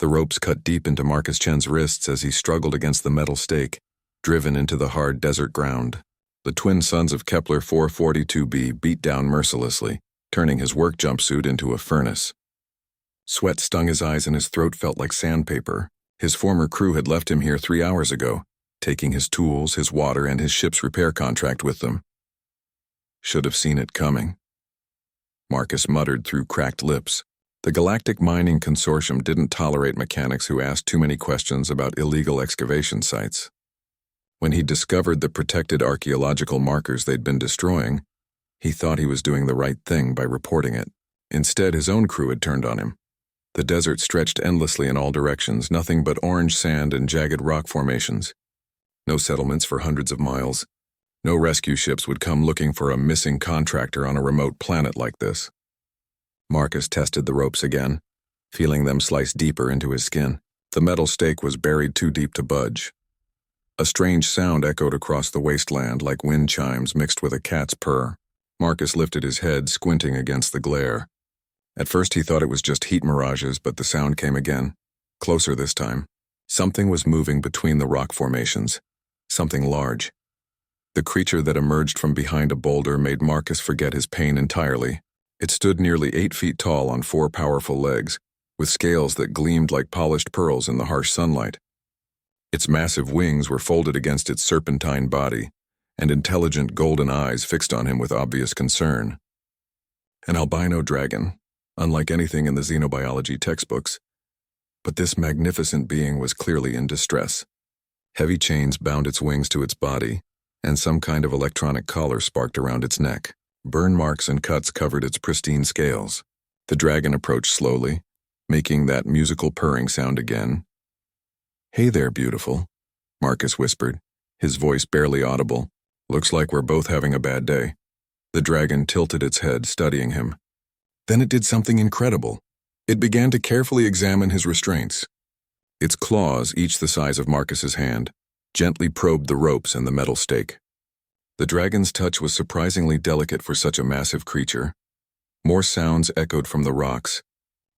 The ropes cut deep into Marcus Chen's wrists as he struggled against the metal stake, driven into the hard desert ground. The twin sons of Kepler 442b beat down mercilessly, turning his work jumpsuit into a furnace. Sweat stung his eyes and his throat felt like sandpaper. His former crew had left him here 3 hours ago, taking his tools, his water, and his ship's repair contract with them. Should have seen it coming. Marcus muttered through cracked lips. The Galactic Mining Consortium didn't tolerate mechanics who asked too many questions about illegal excavation sites. When he discovered the protected archaeological markers they'd been destroying, he thought he was doing the right thing by reporting it. Instead, his own crew had turned on him. The desert stretched endlessly in all directions, nothing but orange sand and jagged rock formations. No settlements for hundreds of miles. No rescue ships would come looking for a missing contractor on a remote planet like this. Marcus tested the ropes again, feeling them slice deeper into his skin. The metal stake was buried too deep to budge. A strange sound echoed across the wasteland like wind chimes mixed with a cat's purr. Marcus lifted his head, squinting against the glare. At first he thought it was just heat mirages, but the sound came again, closer this time. Something was moving between the rock formations, something large. The creature that emerged from behind a boulder made Marcus forget his pain entirely. It stood nearly 8 feet tall on 4 powerful legs, with scales that gleamed like polished pearls in the harsh sunlight. Its massive wings were folded against its serpentine body, and intelligent golden eyes fixed on him with obvious concern. An albino dragon, unlike anything in the xenobiology textbooks, but this magnificent being was clearly in distress. Heavy chains bound its wings to its body, and some kind of electronic collar sparked around its neck. Burn marks and cuts covered its pristine scales. The dragon approached slowly, making that musical purring sound again. "Hey there, beautiful," Marcus whispered, his voice barely audible. "Looks like we're both having a bad day." The dragon tilted its head, studying him. Then it did something incredible. It began to carefully examine his restraints. Its claws, each the size of Marcus's hand, gently probed the ropes and the metal stake. The dragon's touch was surprisingly delicate for such a massive creature. More sounds echoed from the rocks.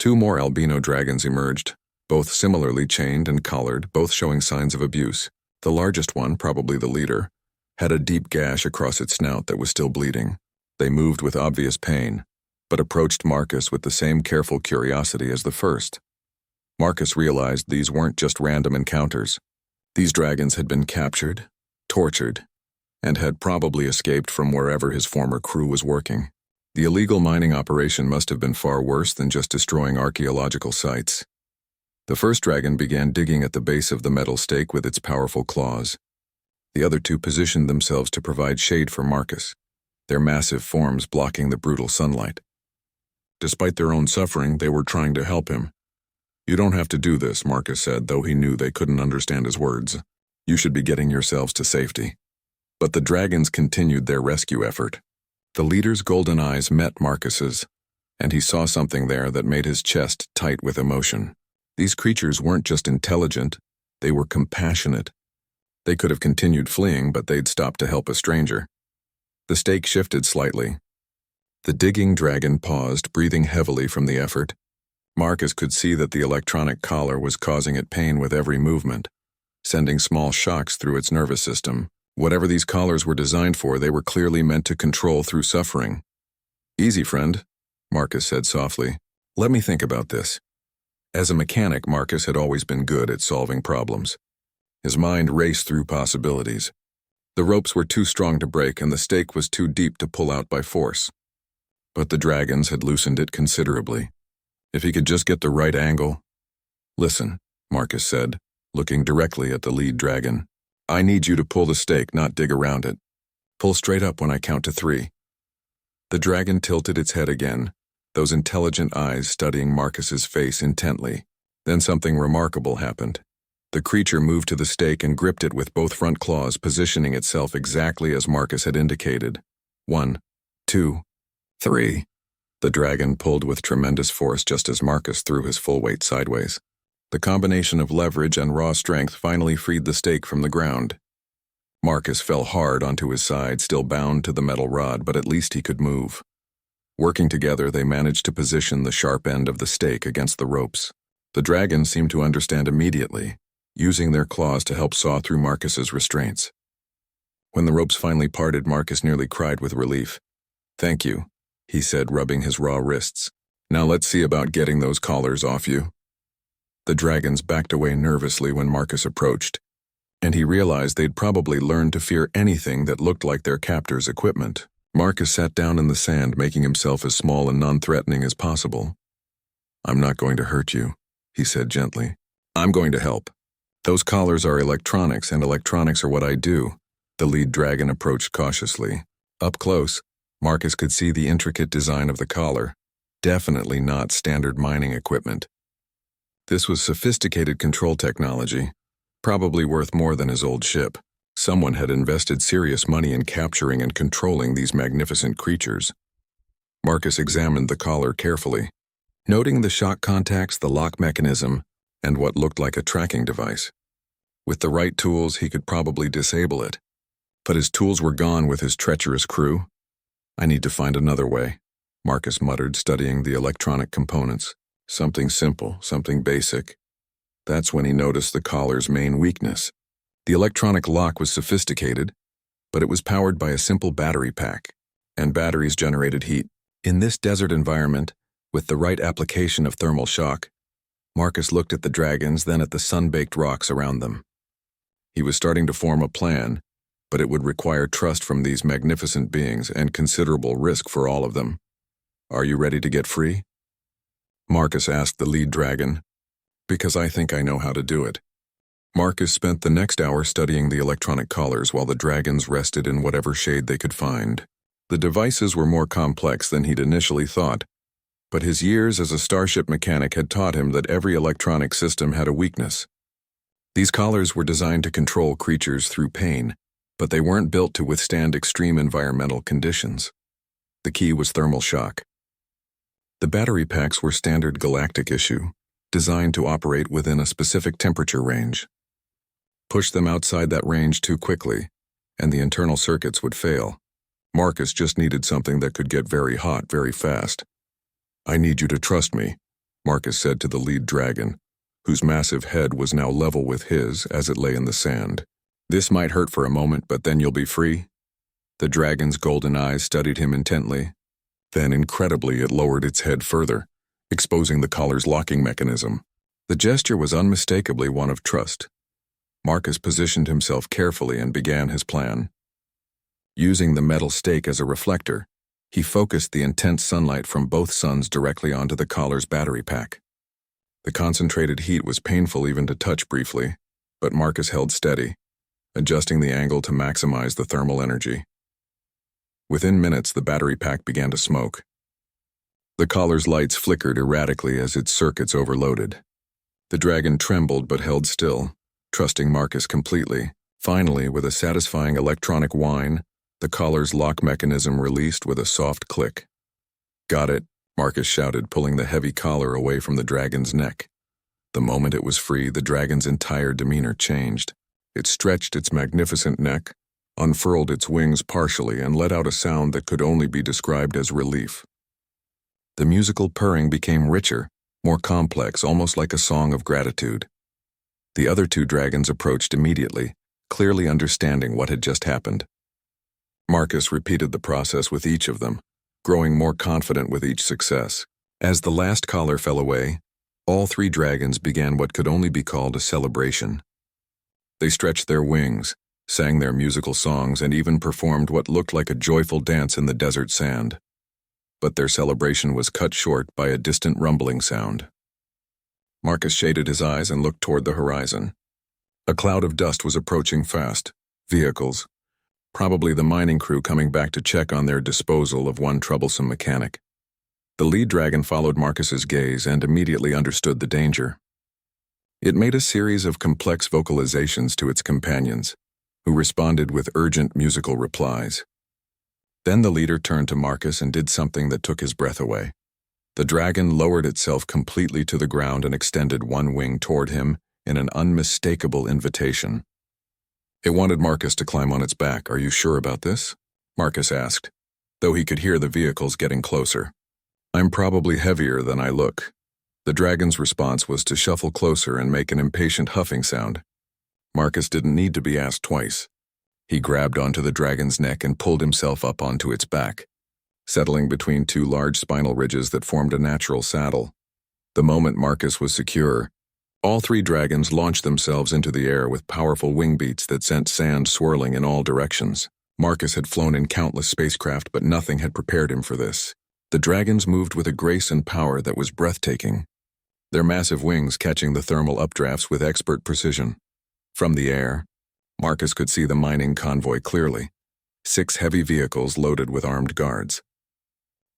2 more albino dragons emerged, both similarly chained and collared, both showing signs of abuse. The largest one, probably the leader, had a deep gash across its snout that was still bleeding. They moved with obvious pain, but approached Marcus with the same careful curiosity as the first. Marcus realized these weren't just random encounters. These dragons had been captured, tortured, and had probably escaped from wherever his former crew was working. The illegal mining operation must have been far worse than just destroying archaeological sites. The first dragon began digging at the base of the metal stake with its powerful claws. The other 2 positioned themselves to provide shade for Marcus, their massive forms blocking the brutal sunlight. Despite their own suffering, they were trying to help him. "You don't have to do this," Marcus said, though he knew they couldn't understand his words. "You should be getting yourselves to safety." But the dragons continued their rescue effort. The leader's golden eyes met Marcus's, and he saw something there that made his chest tight with emotion. These creatures weren't just intelligent, they were compassionate. They could have continued fleeing, but they'd stopped to help a stranger. The stake shifted slightly. The digging dragon paused, breathing heavily from the effort. Marcus could see that the electronic collar was causing it pain with every movement, sending small shocks through its nervous system. Whatever these collars were designed for, they were clearly meant to control through suffering. "Easy, friend," Marcus said softly. "Let me think about this." As a mechanic, Marcus had always been good at solving problems. His mind raced through possibilities. The ropes were too strong to break, and the stake was too deep to pull out by force. But the dragons had loosened it considerably. If he could just get the right angle. "Listen," Marcus said, looking directly at the lead dragon. "I need you to pull the stake, not dig around it. Pull straight up when I count to 3. The dragon tilted its head again, those intelligent eyes studying Marcus's face intently. Then something remarkable happened. The creature moved to the stake and gripped it with both front claws, positioning itself exactly as Marcus had indicated. 1, 2, 3. The dragon pulled with tremendous force just as Marcus threw his full weight sideways. The combination of leverage and raw strength finally freed the stake from the ground. Marcus fell hard onto his side, still bound to the metal rod, but at least he could move. Working together, they managed to position the sharp end of the stake against the ropes. The dragons seemed to understand immediately, using their claws to help saw through Marcus's restraints. When the ropes finally parted, Marcus nearly cried with relief. "Thank you," he said, rubbing his raw wrists. "Now let's see about getting those collars off you." The dragons backed away nervously when Marcus approached, and he realized they'd probably learned to fear anything that looked like their captor's equipment. Marcus sat down in the sand, making himself as small and non-threatening as possible. "I'm not going to hurt you," he said gently. "I'm going to help. Those collars are electronics, and electronics are what I do." The lead dragon approached cautiously. Up close, Marcus could see the intricate design of the collar. Definitely not standard mining equipment. This was sophisticated control technology, probably worth more than his old ship. Someone had invested serious money in capturing and controlling these magnificent creatures. Marcus examined the collar carefully, noting the shock contacts, the lock mechanism, and what looked like a tracking device. With the right tools, he could probably disable it. But his tools were gone with his treacherous crew. "I need to find another way," Marcus muttered, studying the electronic components. Something simple, something basic. That's when he noticed the collar's main weakness. The electronic lock was sophisticated, but it was powered by a simple battery pack, and batteries generated heat. In this desert environment, with the right application of thermal shock, Marcus looked at the dragons, then at the sun-baked rocks around them. He was starting to form a plan, but it would require trust from these magnificent beings and considerable risk for all of them. "Are you ready to get free?" Marcus asked the lead dragon. "Because I think I know how to do it." Marcus spent the next hour studying the electronic collars while the dragons rested in whatever shade they could find. The devices were more complex than he'd initially thought, but his years as a starship mechanic had taught him that every electronic system had a weakness. These collars were designed to control creatures through pain, but they weren't built to withstand extreme environmental conditions. The key was thermal shock. The battery packs were standard galactic issue, designed to operate within a specific temperature range. Push them outside that range too quickly, and the internal circuits would fail. Marcus just needed something that could get very hot very fast. "I need you to trust me," Marcus said to the lead dragon, whose massive head was now level with his as it lay in the sand. "This might hurt for a moment, but then you'll be free." The dragon's golden eyes studied him intently. Then, incredibly, it lowered its head further, exposing the collar's locking mechanism. The gesture was unmistakably one of trust. Marcus positioned himself carefully and began his plan. Using the metal stake as a reflector, he focused the intense sunlight from both suns directly onto the collar's battery pack. The concentrated heat was painful even to touch briefly, but Marcus held steady, adjusting the angle to maximize the thermal energy. Within minutes, the battery pack began to smoke. The collar's lights flickered erratically as its circuits overloaded. The dragon trembled but held still, trusting Marcus completely. Finally, with a satisfying electronic whine, the collar's lock mechanism released with a soft click. "Got it," Marcus shouted, pulling the heavy collar away from the dragon's neck. The moment it was free, the dragon's entire demeanor changed. It stretched its magnificent neck, unfurled its wings partially, and let out a sound that could only be described as relief. The musical purring became richer, more complex, almost like a song of gratitude. The other two dragons approached immediately, clearly understanding what had just happened. Marcus repeated the process with each of them, growing more confident with each success. As the last collar fell away, all three dragons began what could only be called a celebration. They stretched their wings, sang their musical songs, and even performed what looked like a joyful dance in the desert sand. But their celebration was cut short by a distant rumbling sound. Marcus shaded his eyes and looked toward the horizon. A cloud of dust was approaching fast. Vehicles. Probably the mining crew coming back to check on their disposal of one troublesome mechanic. The lead dragon followed Marcus's gaze and immediately understood the danger. It made a series of complex vocalizations to its companions, who responded with urgent musical replies. Then the leader turned to Marcus and did something that took his breath away. The dragon lowered itself completely to the ground and extended one wing toward him in an unmistakable invitation. It wanted Marcus to climb on its back. "Are you sure about this?" Marcus asked, though he could hear the vehicles getting closer. "I'm probably heavier than I look." The dragon's response was to shuffle closer and make an impatient huffing sound. Marcus didn't need to be asked twice. He grabbed onto the dragon's neck and pulled himself up onto its back, settling between two large spinal ridges that formed a natural saddle. The moment Marcus was secure, all three dragons launched themselves into the air with powerful wing beats that sent sand swirling in all directions. Marcus had flown in countless spacecraft, but nothing had prepared him for this. The dragons moved with a grace and power that was breathtaking, their massive wings catching the thermal updrafts with expert precision. From the air, Marcus could see the mining convoy clearly, 6 heavy vehicles loaded with armed guards.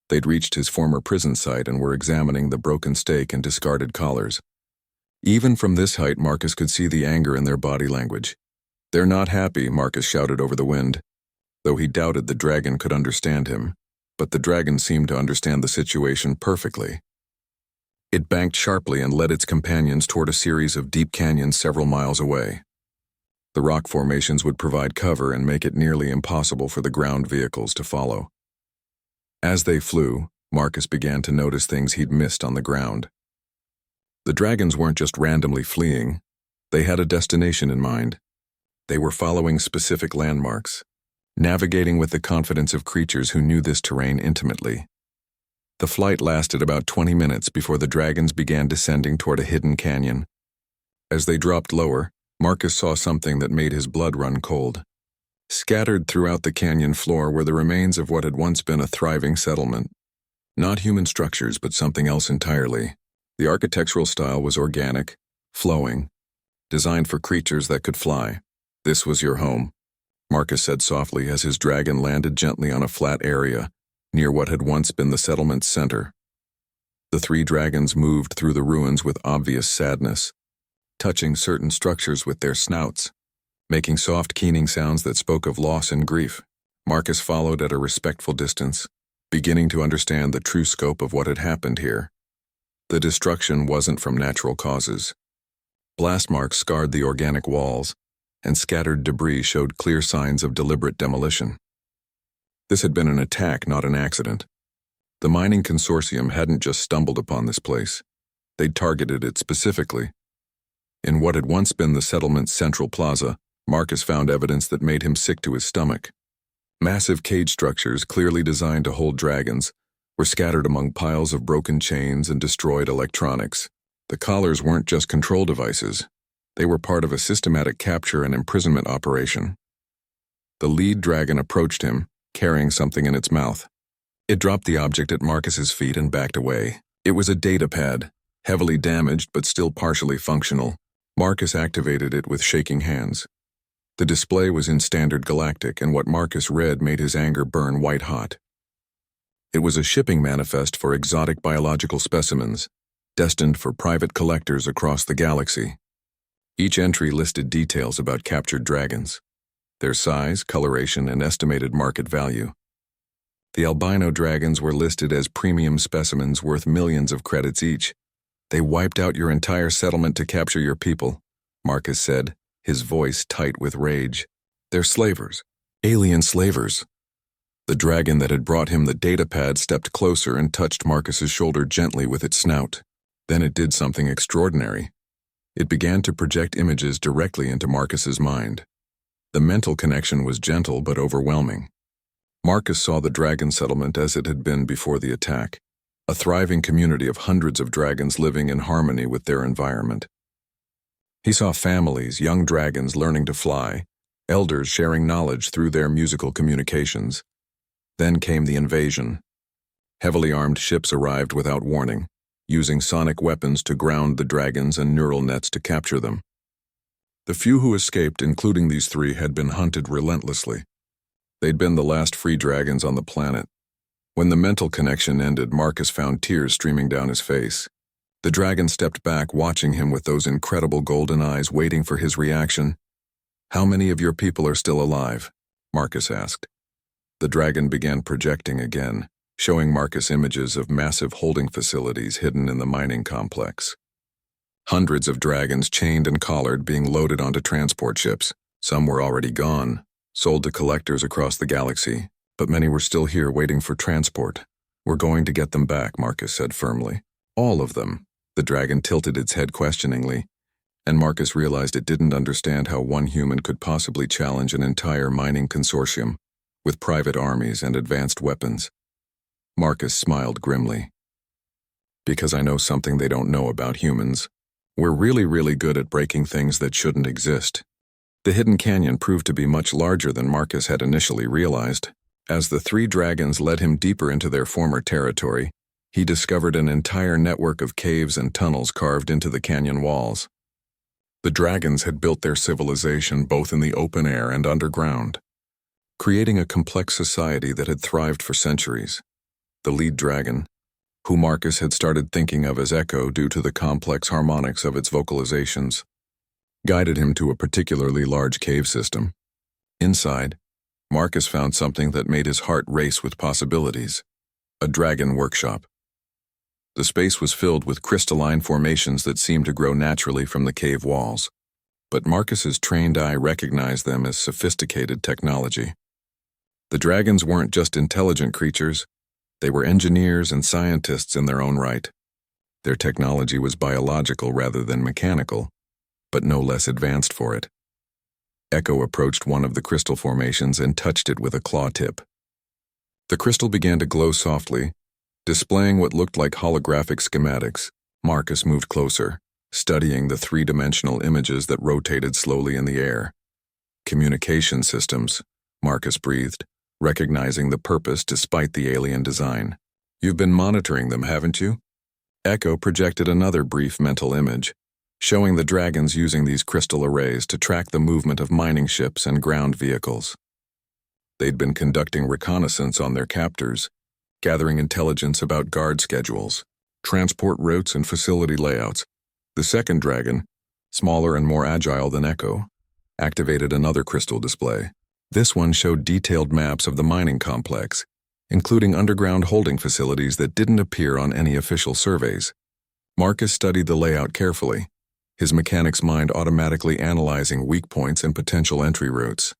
They'd reached his former prison site and were examining the broken stake and discarded collars. Even from this height, Marcus could see the anger in their body language. "They're not happy," Marcus shouted over the wind, though he doubted the dragon could understand him, but the dragon seemed to understand the situation perfectly. It banked sharply and led its companions toward a series of deep canyons several miles away. The rock formations would provide cover and make it nearly impossible for the ground vehicles to follow. As they flew, Marcus began to notice things he'd missed on the ground. The dragons weren't just randomly fleeing. They had a destination in mind. They were following specific landmarks, navigating with the confidence of creatures who knew this terrain intimately. The flight lasted about 20 minutes before the dragons began descending toward a hidden canyon. As they dropped lower, Marcus saw something that made his blood run cold. Scattered throughout the canyon floor were the remains of what had once been a thriving settlement. Not human structures, but something else entirely. The architectural style was organic, flowing, designed for creatures that could fly. "This was your home," Marcus said softly as his dragon landed gently on a flat area near what had once been the settlement's center. The 3 dragons moved through the ruins with obvious sadness, touching certain structures with their snouts, making soft keening sounds that spoke of loss and grief. Marcus followed at a respectful distance, beginning to understand the true scope of what had happened here. The destruction wasn't from natural causes. Blast marks scarred the organic walls, and scattered debris showed clear signs of deliberate demolition. This had been an attack, not an accident. The mining consortium hadn't just stumbled upon this place. They'd targeted it specifically. In what had once been the settlement's central plaza, Marcus found evidence that made him sick to his stomach. Massive cage structures, clearly designed to hold dragons, were scattered among piles of broken chains and destroyed electronics. The collars weren't just control devices. They were part of a systematic capture and imprisonment operation. The lead dragon approached him, carrying something in its mouth. It dropped the object at Marcus's feet and backed away. It was a data pad, heavily damaged but still partially functional. Marcus activated it with shaking hands. The display was in standard galactic, and what Marcus read made his anger burn white-hot. It was a shipping manifest for exotic biological specimens, destined for private collectors across the galaxy. Each entry listed details about captured dragons, their size, coloration, and estimated market value. The albino dragons were listed as premium specimens worth millions of credits each. "They wiped out your entire settlement to capture your people," Marcus said, his voice tight with rage. "They're slavers. Alien slavers." The dragon that had brought him the datapad stepped closer and touched Marcus's shoulder gently with its snout. Then it did something extraordinary. It began to project images directly into Marcus's mind. The mental connection was gentle but overwhelming. Marcus saw the dragon settlement as it had been before the attack, a thriving community of hundreds of dragons living in harmony with their environment. He saw families, young dragons learning to fly, elders sharing knowledge through their musical communications. Then came the invasion. Heavily armed ships arrived without warning, using sonic weapons to ground the dragons and neural nets to capture them. The few who escaped, including these 3, had been hunted relentlessly. They'd been the last free dragons on the planet. When the mental connection ended, Marcus found tears streaming down his face. The dragon stepped back, watching him with those incredible golden eyes, waiting for his reaction. "How many of your people are still alive?" Marcus asked. The dragon began projecting again, showing Marcus images of massive holding facilities hidden in the mining complex. Hundreds of dragons chained and collared being loaded onto transport ships. Some were already gone, sold to collectors across the galaxy, but many were still here waiting for transport. "We're going to get them back," Marcus said firmly. "All of them." The dragon tilted its head questioningly, and Marcus realized it didn't understand how one human could possibly challenge an entire mining consortium, with private armies and advanced weapons. Marcus smiled grimly. Because I know something they don't know about humans. We're really good at breaking things that shouldn't exist. The hidden canyon proved to be much larger than Marcus had initially realized. As the three dragons led him deeper into their former territory, he discovered an entire network of caves and tunnels carved into the canyon walls. The dragons had built their civilization both in the open air and underground, creating a complex society that had thrived for centuries. The lead dragon, who Marcus had started thinking of as Echo due to the complex harmonics of its vocalizations, guided him to a particularly large cave system. Inside, Marcus found something that made his heart race with possibilities: a dragon workshop. The space was filled with crystalline formations that seemed to grow naturally from the cave walls, but Marcus's trained eye recognized them as sophisticated technology. The dragons weren't just intelligent creatures, they were engineers and scientists in their own right. Their technology was biological rather than mechanical, but no less advanced for it. Echo approached one of the crystal formations and touched it with a claw tip. The crystal began to glow softly, displaying what looked like holographic schematics. Marcus moved closer, studying the three-dimensional images that rotated slowly in the air. Communication systems, Marcus breathed, recognizing the purpose despite the alien design. You've been monitoring them, haven't you? Echo projected another brief mental image, showing the dragons using these crystal arrays to track the movement of mining ships and ground vehicles. They'd been conducting reconnaissance on their captors, gathering intelligence about guard schedules, transport routes, and facility layouts. The second dragon, smaller and more agile than Echo, activated another crystal display. This one showed detailed maps of the mining complex, including underground holding facilities that didn't appear on any official surveys. Marcus studied the layout carefully, his mechanic's mind automatically analyzing weak points and potential entry routes.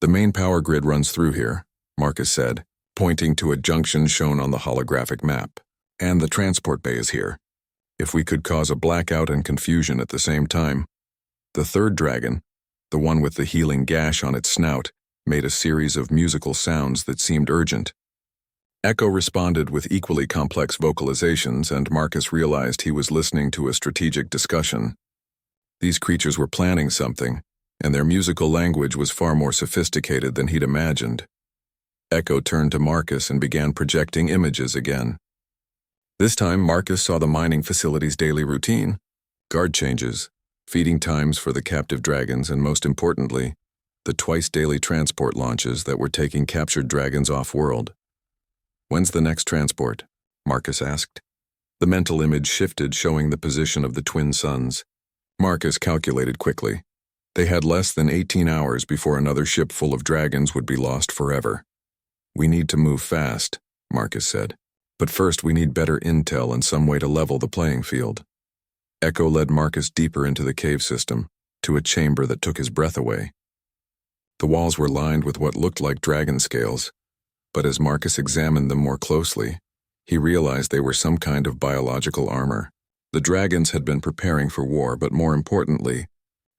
The main power grid runs through here, Marcus said, pointing to a junction shown on the holographic map. And the transport bay is here. If we could cause a blackout and confusion at the same time. The third dragon, the one with the healing gash on its snout, made a series of musical sounds that seemed urgent. Echo responded with equally complex vocalizations, and Marcus realized he was listening to a strategic discussion. These creatures were planning something, and their musical language was far more sophisticated than he'd imagined. Echo turned to Marcus and began projecting images again. This time, Marcus saw the mining facility's daily routine, guard changes, feeding times for the captive dragons, and most importantly, the twice-daily transport launches that were taking captured dragons off-world. When's the next transport? Marcus asked. The mental image shifted, showing the position of the twin suns. Marcus calculated quickly. They had less than 18 hours before another ship full of dragons would be lost forever. We need to move fast, Marcus said. But first we need better intel and some way to level the playing field. Echo led Marcus deeper into the cave system, to a chamber that took his breath away. The walls were lined with what looked like dragon scales, but as Marcus examined them more closely, he realized they were some kind of biological armor. The dragons had been preparing for war, but more importantly,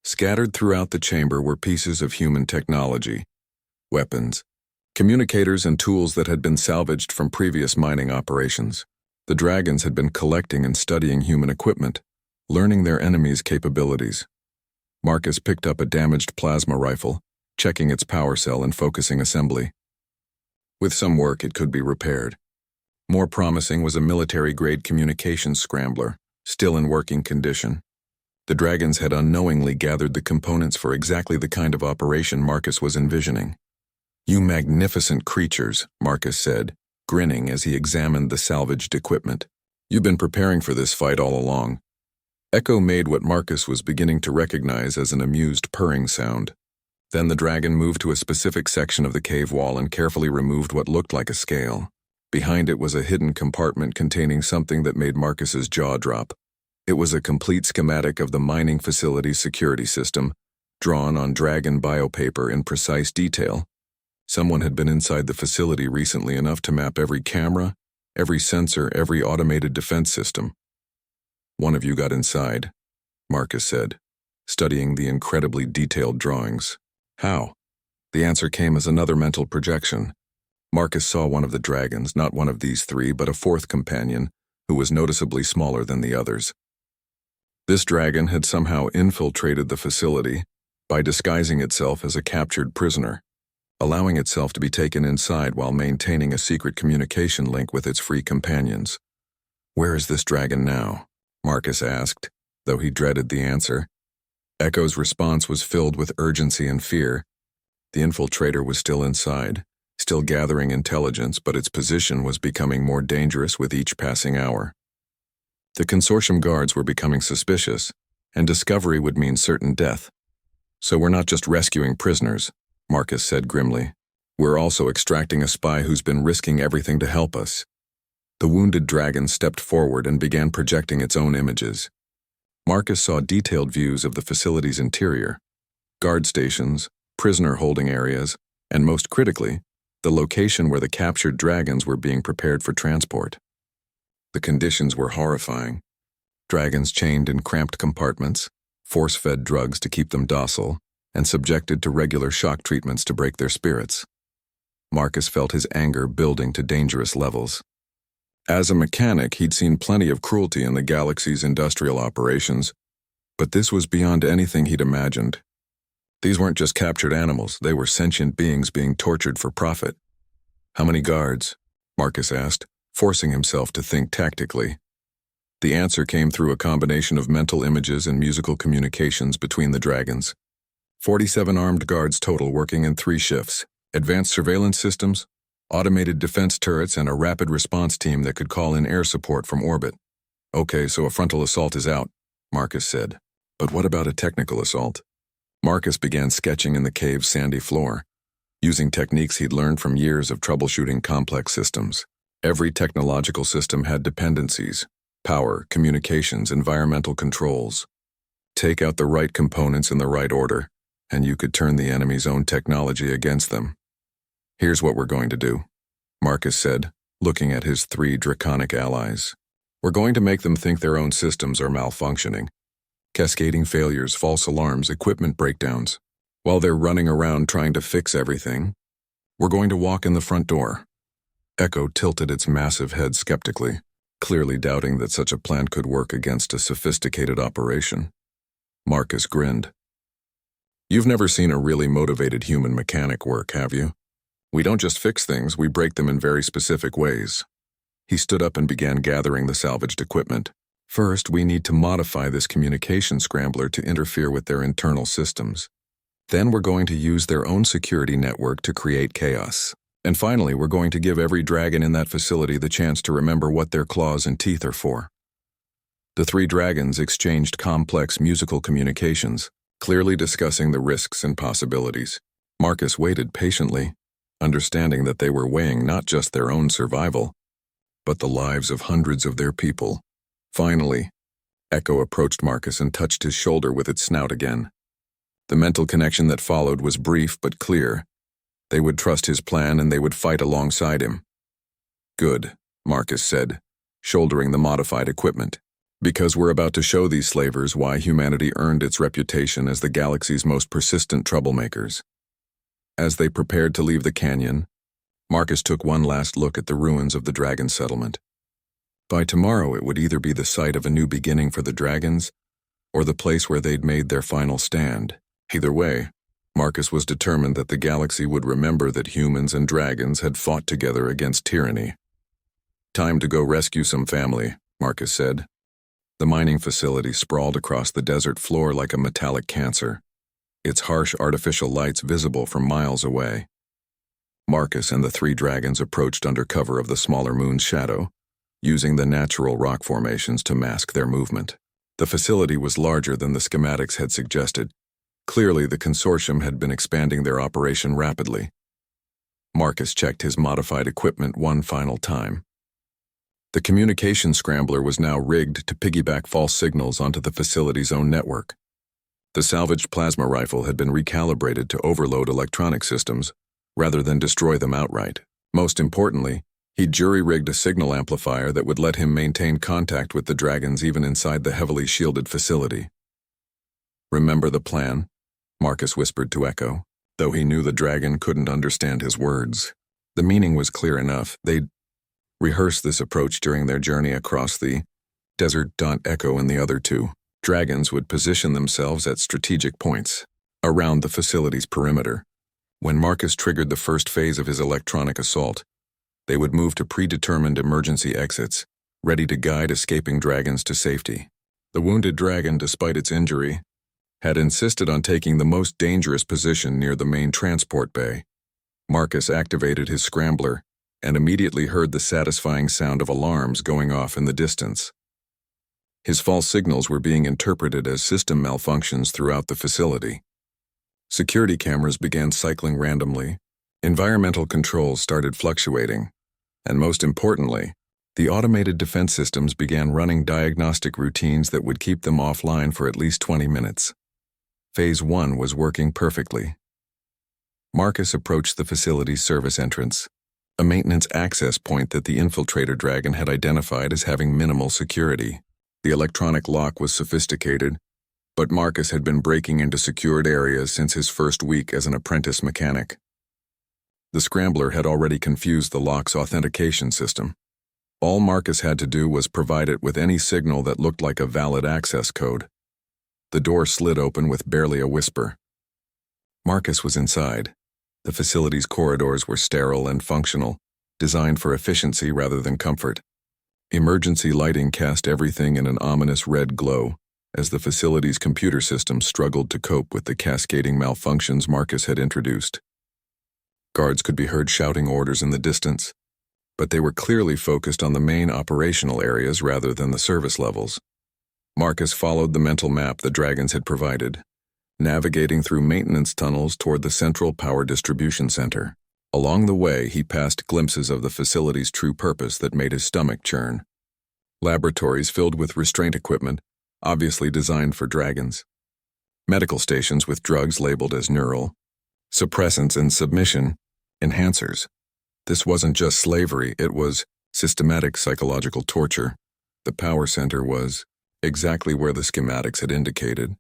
scattered throughout the chamber were pieces of human technology, weapons, communicators, and tools that had been salvaged from previous mining operations. The dragons had been collecting and studying human equipment, learning their enemies' capabilities. Marcus picked up a damaged plasma rifle, checking its power cell and focusing assembly. With some work, it could be repaired. More promising was a military-grade communications scrambler, still in working condition. The dragons had unknowingly gathered the components for exactly the kind of operation Marcus was envisioning. "You magnificent creatures," Marcus said, grinning as he examined the salvaged equipment. "You've been preparing for this fight all along." Echo made what Marcus was beginning to recognize as an amused purring sound. Then the dragon moved to a specific section of the cave wall and carefully removed what looked like a scale. Behind it was a hidden compartment containing something that made Marcus's jaw drop. It was a complete schematic of the mining facility's security system, drawn on dragon biopaper in precise detail. Someone had been inside the facility recently enough to map every camera, every sensor, every automated defense system. One of you got inside, Marcus said, studying the incredibly detailed drawings. How? The answer came as another mental projection. Marcus saw one of the dragons, not one of these three, but a fourth companion, who was noticeably smaller than the others. This dragon had somehow infiltrated the facility by disguising itself as a captured prisoner, allowing itself to be taken inside while maintaining a secret communication link with its free companions. "Where is this dragon now?" Marcus asked, though he dreaded the answer. Echo's response was filled with urgency and fear. The infiltrator was still inside, still gathering intelligence, but its position was becoming more dangerous with each passing hour. The consortium guards were becoming suspicious, and discovery would mean certain death. "So we're not just rescuing prisoners," Marcus said grimly. "We're also extracting a spy who's been risking everything to help us." The wounded dragon stepped forward and began projecting its own images. Marcus saw detailed views of the facility's interior, guard stations, prisoner holding areas, and most critically, the location where the captured dragons were being prepared for transport. The conditions were horrifying. Dragons chained in cramped compartments, force-fed drugs to keep them docile, and subjected to regular shock treatments to break their spirits. Marcus felt his anger building to dangerous levels. As a mechanic, he'd seen plenty of cruelty in the galaxy's industrial operations, but this was beyond anything he'd imagined. These weren't just captured animals, they were sentient beings being tortured for profit. "How many guards?" Marcus asked, forcing himself to think tactically. The answer came through a combination of mental images and musical communications between the dragons. 47 armed guards total, working in 3 shifts, advanced surveillance systems, automated defense turrets, and a rapid response team that could call in air support from orbit. "Okay, so a frontal assault is out," Marcus said. "But what about a technical assault?" Marcus began sketching in the cave's sandy floor, using techniques he'd learned from years of troubleshooting complex systems. Every technological system had dependencies: power, communications, environmental controls. Take out the right components in the right order, and you could turn the enemy's own technology against them. "Here's what we're going to do," Marcus said, looking at his 3 draconic allies. "We're going to make them think their own systems are malfunctioning. Cascading failures, false alarms, equipment breakdowns. While they're running around trying to fix everything, we're going to walk in the front door." Echo tilted its massive head skeptically, clearly doubting that such a plan could work against a sophisticated operation. Marcus grinned. "You've never seen a really motivated human mechanic work, have you? We don't just fix things, we break them in very specific ways." He stood up and began gathering the salvaged equipment. "First, we need to modify this communication scrambler to interfere with their internal systems. Then we're going to use their own security network to create chaos. And finally, we're going to give every dragon in that facility the chance to remember what their claws and teeth are for." The 3 dragons exchanged complex musical communications, clearly discussing the risks and possibilities. Marcus waited patiently, understanding that they were weighing not just their own survival, but the lives of hundreds of their people. Finally, Echo approached Marcus and touched his shoulder with its snout again. The mental connection that followed was brief but clear. They would trust his plan and they would fight alongside him. "Good," Marcus said, shouldering the modified equipment. "Because we're about to show these slavers why humanity earned its reputation as the galaxy's most persistent troublemakers." As they prepared to leave the canyon, Marcus took one last look at the ruins of the dragon settlement. By tomorrow it would either be the site of a new beginning for the dragons, or the place where they'd made their final stand. Either way, Marcus was determined that the galaxy would remember that humans and dragons had fought together against tyranny. "Time to go rescue some family," Marcus said. The mining facility sprawled across the desert floor like a metallic cancer, its harsh artificial lights visible from miles away. Marcus and the 3 dragons approached under cover of the smaller moon's shadow, using the natural rock formations to mask their movement. The facility was larger than the schematics had suggested. Clearly, the consortium had been expanding their operation rapidly. Marcus checked his modified equipment one final time. The communication scrambler was now rigged to piggyback false signals onto the facility's own network. The salvaged plasma rifle had been recalibrated to overload electronic systems rather than destroy them outright. Most importantly, He jury-rigged a signal amplifier that would let him maintain contact with the dragons even inside the heavily shielded facility. "Remember the plan?" Marcus whispered to Echo, though he knew the dragon couldn't understand his words. The meaning was clear enough. They'd rehearsed this approach during their journey across the desert. Echo and the other two dragons would position themselves at strategic points around the facility's perimeter. When Marcus triggered the first phase of his electronic assault, they would move to predetermined emergency exits, ready to guide escaping dragons to safety. The wounded dragon, despite its injury, had insisted on taking the most dangerous position near the main transport bay. Marcus activated his scrambler and immediately heard the satisfying sound of alarms going off in the distance. His false signals were being interpreted as system malfunctions throughout the facility. Security cameras began cycling randomly, environmental controls started fluctuating, and most importantly, the automated defense systems began running diagnostic routines that would keep them offline for at least 20 minutes. Phase 1 was working perfectly. Marcus approached the facility's service entrance, a maintenance access point that the infiltrator dragon had identified as having minimal security. The electronic lock was sophisticated, but Marcus had been breaking into secured areas since his first week as an apprentice mechanic. The scrambler had already confused the lock's authentication system. All Marcus had to do was provide it with any signal that looked like a valid access code. The door slid open with barely a whisper. Marcus was inside. The facility's corridors were sterile and functional, designed for efficiency rather than comfort. Emergency lighting cast everything in an ominous red glow, as the facility's computer system struggled to cope with the cascading malfunctions Marcus had introduced. Guards could be heard shouting orders in the distance, but they were clearly focused on the main operational areas rather than the service levels. Marcus followed the mental map the dragons had provided, navigating through maintenance tunnels toward the central power distribution center. Along the way, he passed glimpses of the facility's true purpose that made his stomach churn. Laboratories filled with restraint equipment, obviously designed for dragons. Medical stations with drugs labeled as neural suppressants and submission enhancers. This wasn't just slavery, it was systematic psychological torture. The power center was exactly where the schematics had indicated,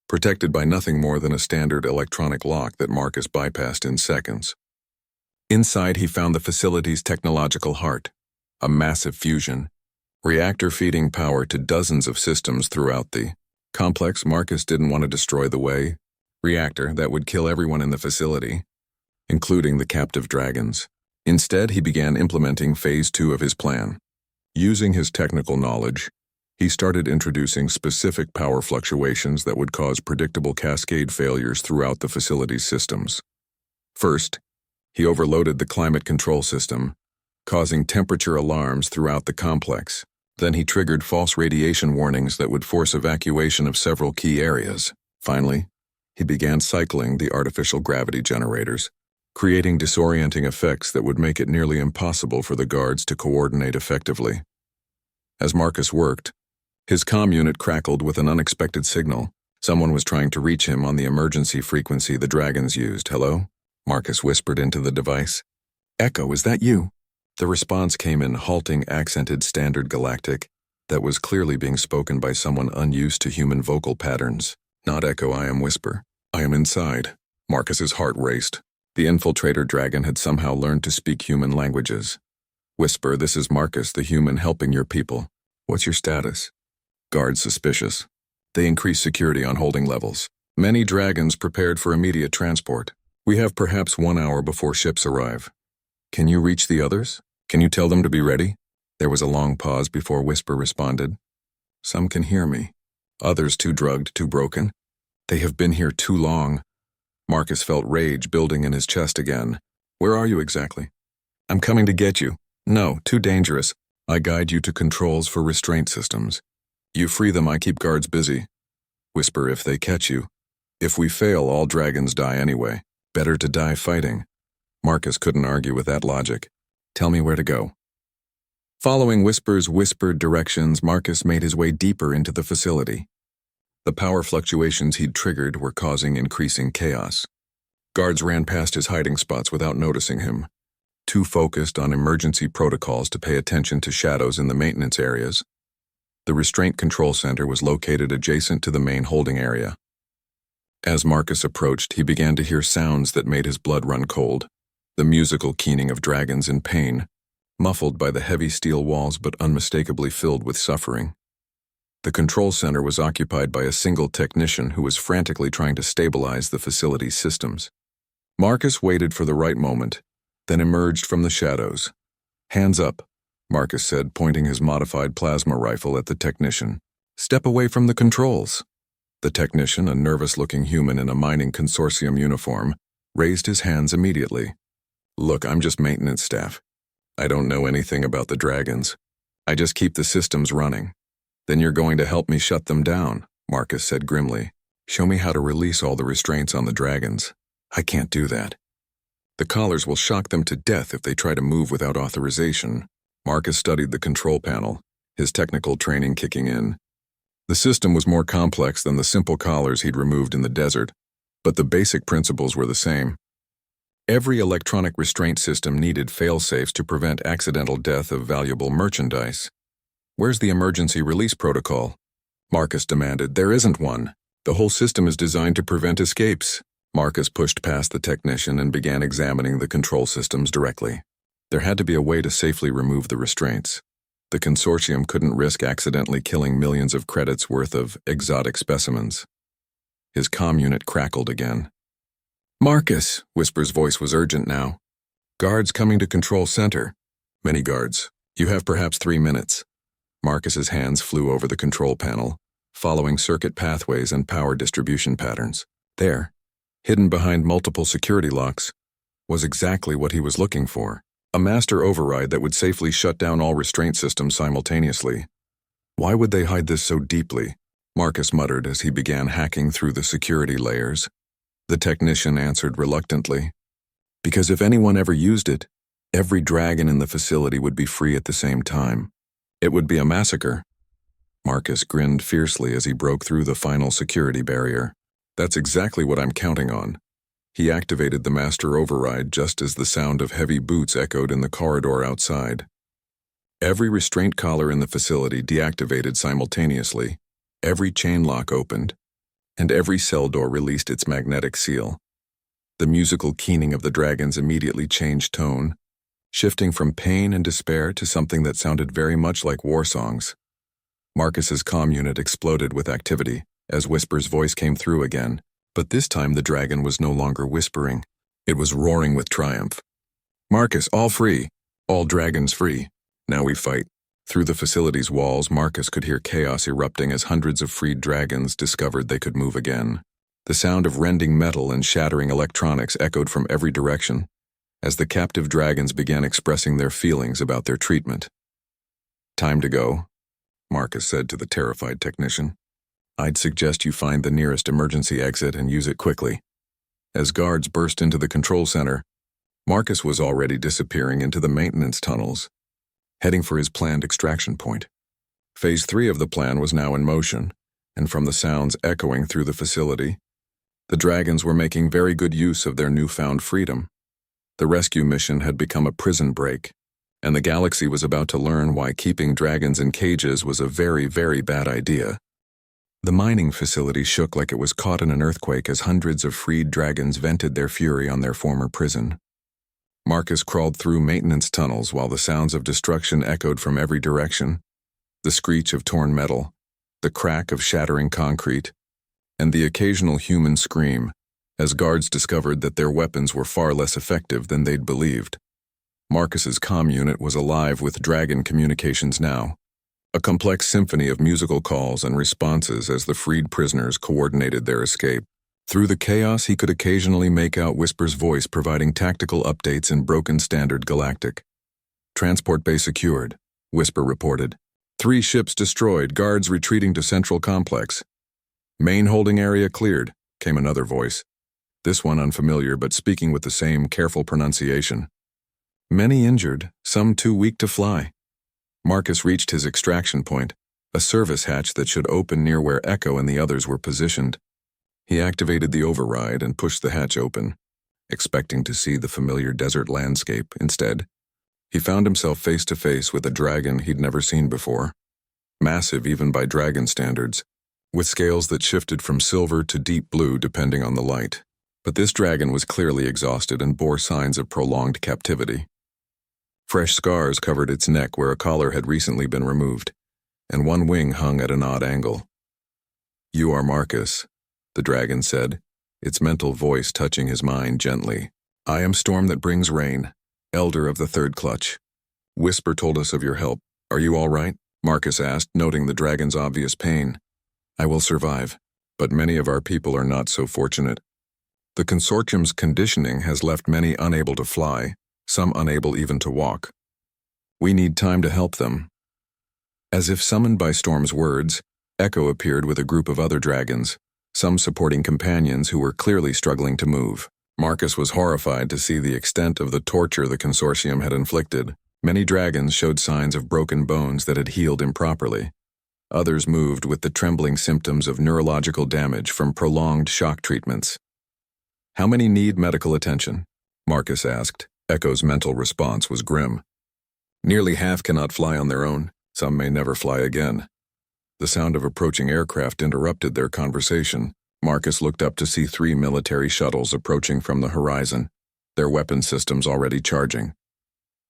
protected by nothing more than a standard electronic lock that Marcus bypassed in seconds. Inside, he found the facility's technological heart, a massive fusion reactor feeding power to dozens of systems throughout the complex. Marcus didn't want to destroy the reactor that would kill everyone in the facility, including the captive dragons. Instead, he began implementing Phase 2 of his plan. Using his technical knowledge, he started introducing specific power fluctuations that would cause predictable cascade failures throughout the facility's systems. First, he overloaded the climate control system, causing temperature alarms throughout the complex. Then he triggered false radiation warnings that would force evacuation of several key areas. Finally, he began cycling the artificial gravity generators, creating disorienting effects that would make it nearly impossible for the guards to coordinate effectively. As Marcus worked, his comm unit crackled with an unexpected signal. Someone was trying to reach him on the emergency frequency the dragons used. "Hello?" Marcus whispered into the device. "Echo, is that you?" The response came in halting, accented Standard Galactic that was clearly being spoken by someone unused to human vocal patterns. "Not Echo, I am Whisper. I am inside." Marcus's heart raced. The infiltrator dragon had somehow learned to speak human languages. "Whisper, this is Marcus, the human helping your people. What's your status?" Guards suspicious. They increased security on holding levels. Many dragons prepared for immediate transport. "We have perhaps 1 hour before ships arrive. Can you reach the others? Can you tell them to be ready?" There was a long pause before Whisper responded. "Some can hear me. Others too drugged, too broken. They have been here too long." Marcus felt rage building in his chest again. "Where are you exactly?" "I'm coming to get you." "No, too dangerous. I guide you to controls for restraint systems. You free them, I keep guards busy." "Whisper, if they catch you. If we fail, all dragons die anyway. Better to die fighting." Marcus couldn't argue with that logic. "Tell me where to go." Following Whisper's whispered directions, Marcus made his way deeper into the facility. The power fluctuations he'd triggered were causing increasing chaos. Guards ran past his hiding spots without noticing him. too focused on emergency protocols to pay attention to shadows in the maintenance areas. The restraint control center was located adjacent to the main holding area. As Marcus approached, he began to hear sounds that made his blood run cold, the musical keening of dragons in pain, muffled by the heavy steel walls but unmistakably filled with suffering. The control center was occupied by a single technician who was frantically trying to stabilize the facility's systems. Marcus waited for the right moment, then emerged from the shadows. "Hands up," Marcus said, pointing his modified plasma rifle at the technician. "Step away from the controls." The technician, a nervous-looking human in a mining consortium uniform, raised his hands immediately. "Look, I'm just maintenance staff. I don't know anything about the dragons. I just keep the systems running." "Then you're going to help me shut them down," Marcus said grimly. "Show me how to release all the restraints on the dragons." "I can't do that. The collars will shock them to death if they try to move without authorization." Marcus studied the control panel, his technical training kicking in. The system was more complex than the simple collars he'd removed in the desert, but the basic principles were the same. Every electronic restraint system needed fail-safes to prevent accidental death of valuable merchandise. "Where's the emergency release protocol?" Marcus demanded. "There isn't one. The whole system is designed to prevent escapes." Marcus pushed past the technician and began examining the control systems directly. There had to be a way to safely remove the restraints. The consortium couldn't risk accidentally killing millions of credits worth of exotic specimens. His comm unit crackled again. "Marcus," Whisper's voice was urgent now. "Guards coming to control center." "Many guards. You have perhaps 3 minutes." Marcus's hands flew over the control panel, following circuit pathways and power distribution patterns. There, hidden behind multiple security locks, was exactly what he was looking for. A master override that would safely shut down all restraint systems simultaneously. "Why would they hide this so deeply?" Marcus muttered as he began hacking through the security layers. The technician answered reluctantly. "Because if anyone ever used it, every dragon in the facility would be free at the same time. It would be a massacre." Marcus grinned fiercely as he broke through the final security barrier. "That's exactly what I'm counting on." He activated the master override just as the sound of heavy boots echoed in the corridor outside. Every restraint collar in the facility deactivated simultaneously, every chain lock opened, and every cell door released its magnetic seal. The musical keening of the dragons immediately changed tone, shifting from pain and despair to something that sounded very much like war songs. Marcus's comm unit exploded with activity as Whisper's voice came through again. But this time the dragon was no longer whispering. It was roaring with triumph. "Marcus, all free. All dragons free. Now we fight." Through the facility's walls, Marcus could hear chaos erupting as hundreds of freed dragons discovered they could move again. The sound of rending metal and shattering electronics echoed from every direction as the captive dragons began expressing their feelings about their treatment. "Time to go," Marcus said to the terrified technician. "I'd suggest you find the nearest emergency exit and use it quickly." As guards burst into the control center, Marcus was already disappearing into the maintenance tunnels, heading for his planned extraction point. Phase 3 of the plan was now in motion, and from the sounds echoing through the facility, the dragons were making very good use of their newfound freedom. The rescue mission had become a prison break, and the galaxy was about to learn why keeping dragons in cages was a very, very bad idea. The mining facility shook like it was caught in an earthquake as hundreds of freed dragons vented their fury on their former prison. Marcus crawled through maintenance tunnels while the sounds of destruction echoed from every direction, the screech of torn metal, the crack of shattering concrete, and the occasional human scream as guards discovered that their weapons were far less effective than they'd believed. Marcus's comm unit was alive with dragon communications now, a complex symphony of musical calls and responses as the freed prisoners coordinated their escape. Through the chaos, he could occasionally make out Whisper's voice providing tactical updates in broken standard galactic. "Transport bay secured," Whisper reported. 3 ships destroyed, guards retreating to central complex. "Main holding area cleared," came another voice, this one unfamiliar but speaking with the same careful pronunciation. "Many injured, some too weak to fly." Marcus reached his extraction point, a service hatch that should open near where Echo and the others were positioned. He activated the override and pushed the hatch open. expecting to see the familiar desert landscape. Instead, he found himself face to face with a dragon he'd never seen before, massive even by dragon standards, with scales that shifted from silver to deep blue depending on the light. But this dragon was clearly exhausted and bore signs of prolonged captivity. Fresh scars covered its neck where a collar had recently been removed, and one wing hung at an odd angle. "You are Marcus," the dragon said, its mental voice touching his mind gently. "I am Storm that brings rain, elder of the third clutch. Whisper told us of your help. Are you all right?" Marcus asked, noting the dragon's obvious pain. "I will survive, but many of our people are not so fortunate. The consortium's conditioning has left many unable to fly, some unable even to walk. We need time to help them." As if summoned by Storm's words, Echo appeared with a group of other dragons, some supporting companions who were clearly struggling to move. Marcus was horrified to see the extent of the torture the consortium had inflicted. Many dragons showed signs of broken bones that had healed improperly. Others moved with the trembling symptoms of neurological damage from prolonged shock treatments. "How many need medical attention?" Marcus asked. Echo's mental response was grim. "Nearly half cannot fly on their own. Some may never fly again." The sound of approaching aircraft interrupted their conversation. Marcus looked up to see 3 military shuttles approaching from the horizon, their weapon systems already charging.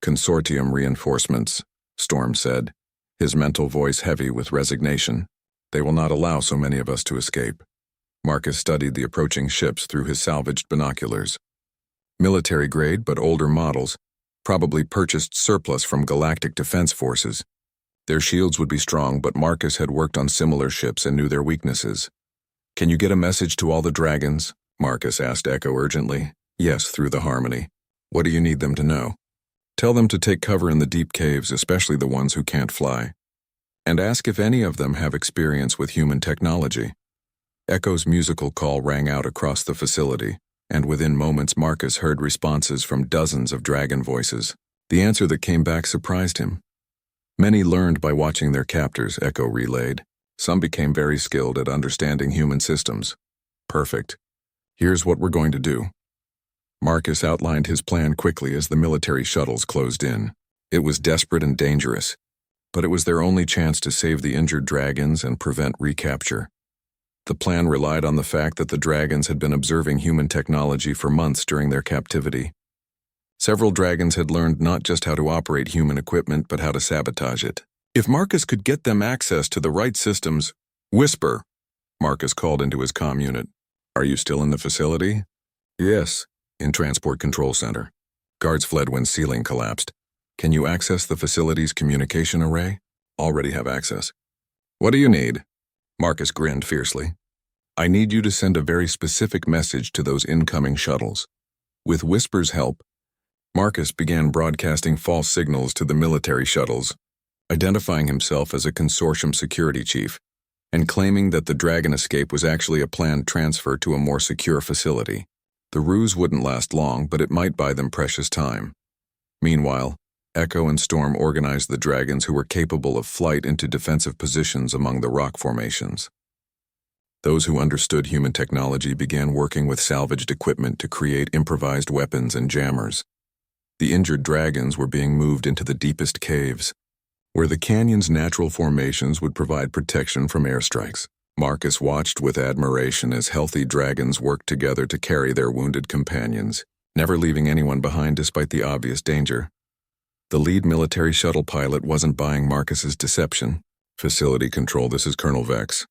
"Consortium reinforcements," Storm said, his mental voice heavy with resignation. "They will not allow so many of us to escape." Marcus studied the approaching ships through his salvaged binoculars. Military-grade but older models, probably purchased surplus from galactic defense forces. Their shields would be strong, but Marcus had worked on similar ships and knew their weaknesses. "Can you get a message to all the dragons?" Marcus asked Echo urgently. "Yes, through the harmony. What do you need them to know?" "Tell them to take cover in the deep caves, especially the ones who can't fly. And ask if any of them have experience with human technology." Echo's musical call rang out across the facility, and within moments Marcus heard responses from dozens of dragon voices. The answer that came back surprised him. Many learned by watching their captors, Echo relayed. Some became very skilled at understanding human systems. "Perfect. Here's what we're going to do." Marcus outlined his plan quickly as the military shuttles closed in. It was desperate and dangerous, but it was their only chance to save the injured dragons and prevent recapture. The plan relied on the fact that the dragons had been observing human technology for months during their captivity. Several dragons had learned not just how to operate human equipment, but how to sabotage it. If Marcus could get them access to the right systems— "Whisper," Marcus called into his comm unit. "Are you still in the facility?" "Yes, in Transport Control Center. Guards fled when ceiling collapsed. Can you access the facility's communication array?" "Already have access." "What do you need?" Marcus grinned fiercely. "I need you to send a very specific message to those incoming shuttles." With Whisper's help, Marcus began broadcasting false signals to the military shuttles, identifying himself as a consortium security chief, and claiming that the dragon escape was actually a planned transfer to a more secure facility. The ruse wouldn't last long, but it might buy them precious time. Meanwhile, Echo and Storm organized the dragons who were capable of flight into defensive positions among the rock formations. Those who understood human technology began working with salvaged equipment to create improvised weapons and jammers. The injured dragons were being moved into the deepest caves, where the canyon's natural formations would provide protection from airstrikes. Marcus watched with admiration as healthy dragons worked together to carry their wounded companions, never leaving anyone behind despite the obvious danger. The lead military shuttle pilot wasn't buying Marcus's deception. "Facility control, this is Colonel Vex.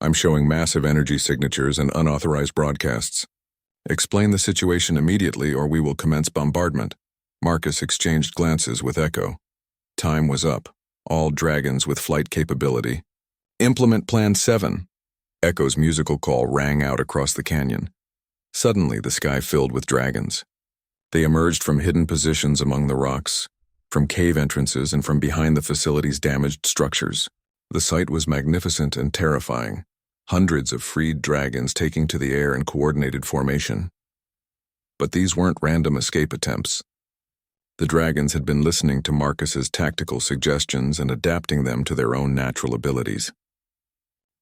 I'm showing massive energy signatures and unauthorized broadcasts. Explain the situation immediately or we will commence bombardment." Marcus exchanged glances with Echo. Time was up. All dragons with flight capability. "Implement Plan 7. Echo's musical call rang out across the canyon. Suddenly, the sky filled with dragons. They emerged from hidden positions among the rocks, from cave entrances, and from behind the facility's damaged structures. The sight was magnificent and terrifying. Hundreds of freed dragons taking to the air in coordinated formation. But these weren't random escape attempts. The dragons had been listening to Marcus's tactical suggestions and adapting them to their own natural abilities.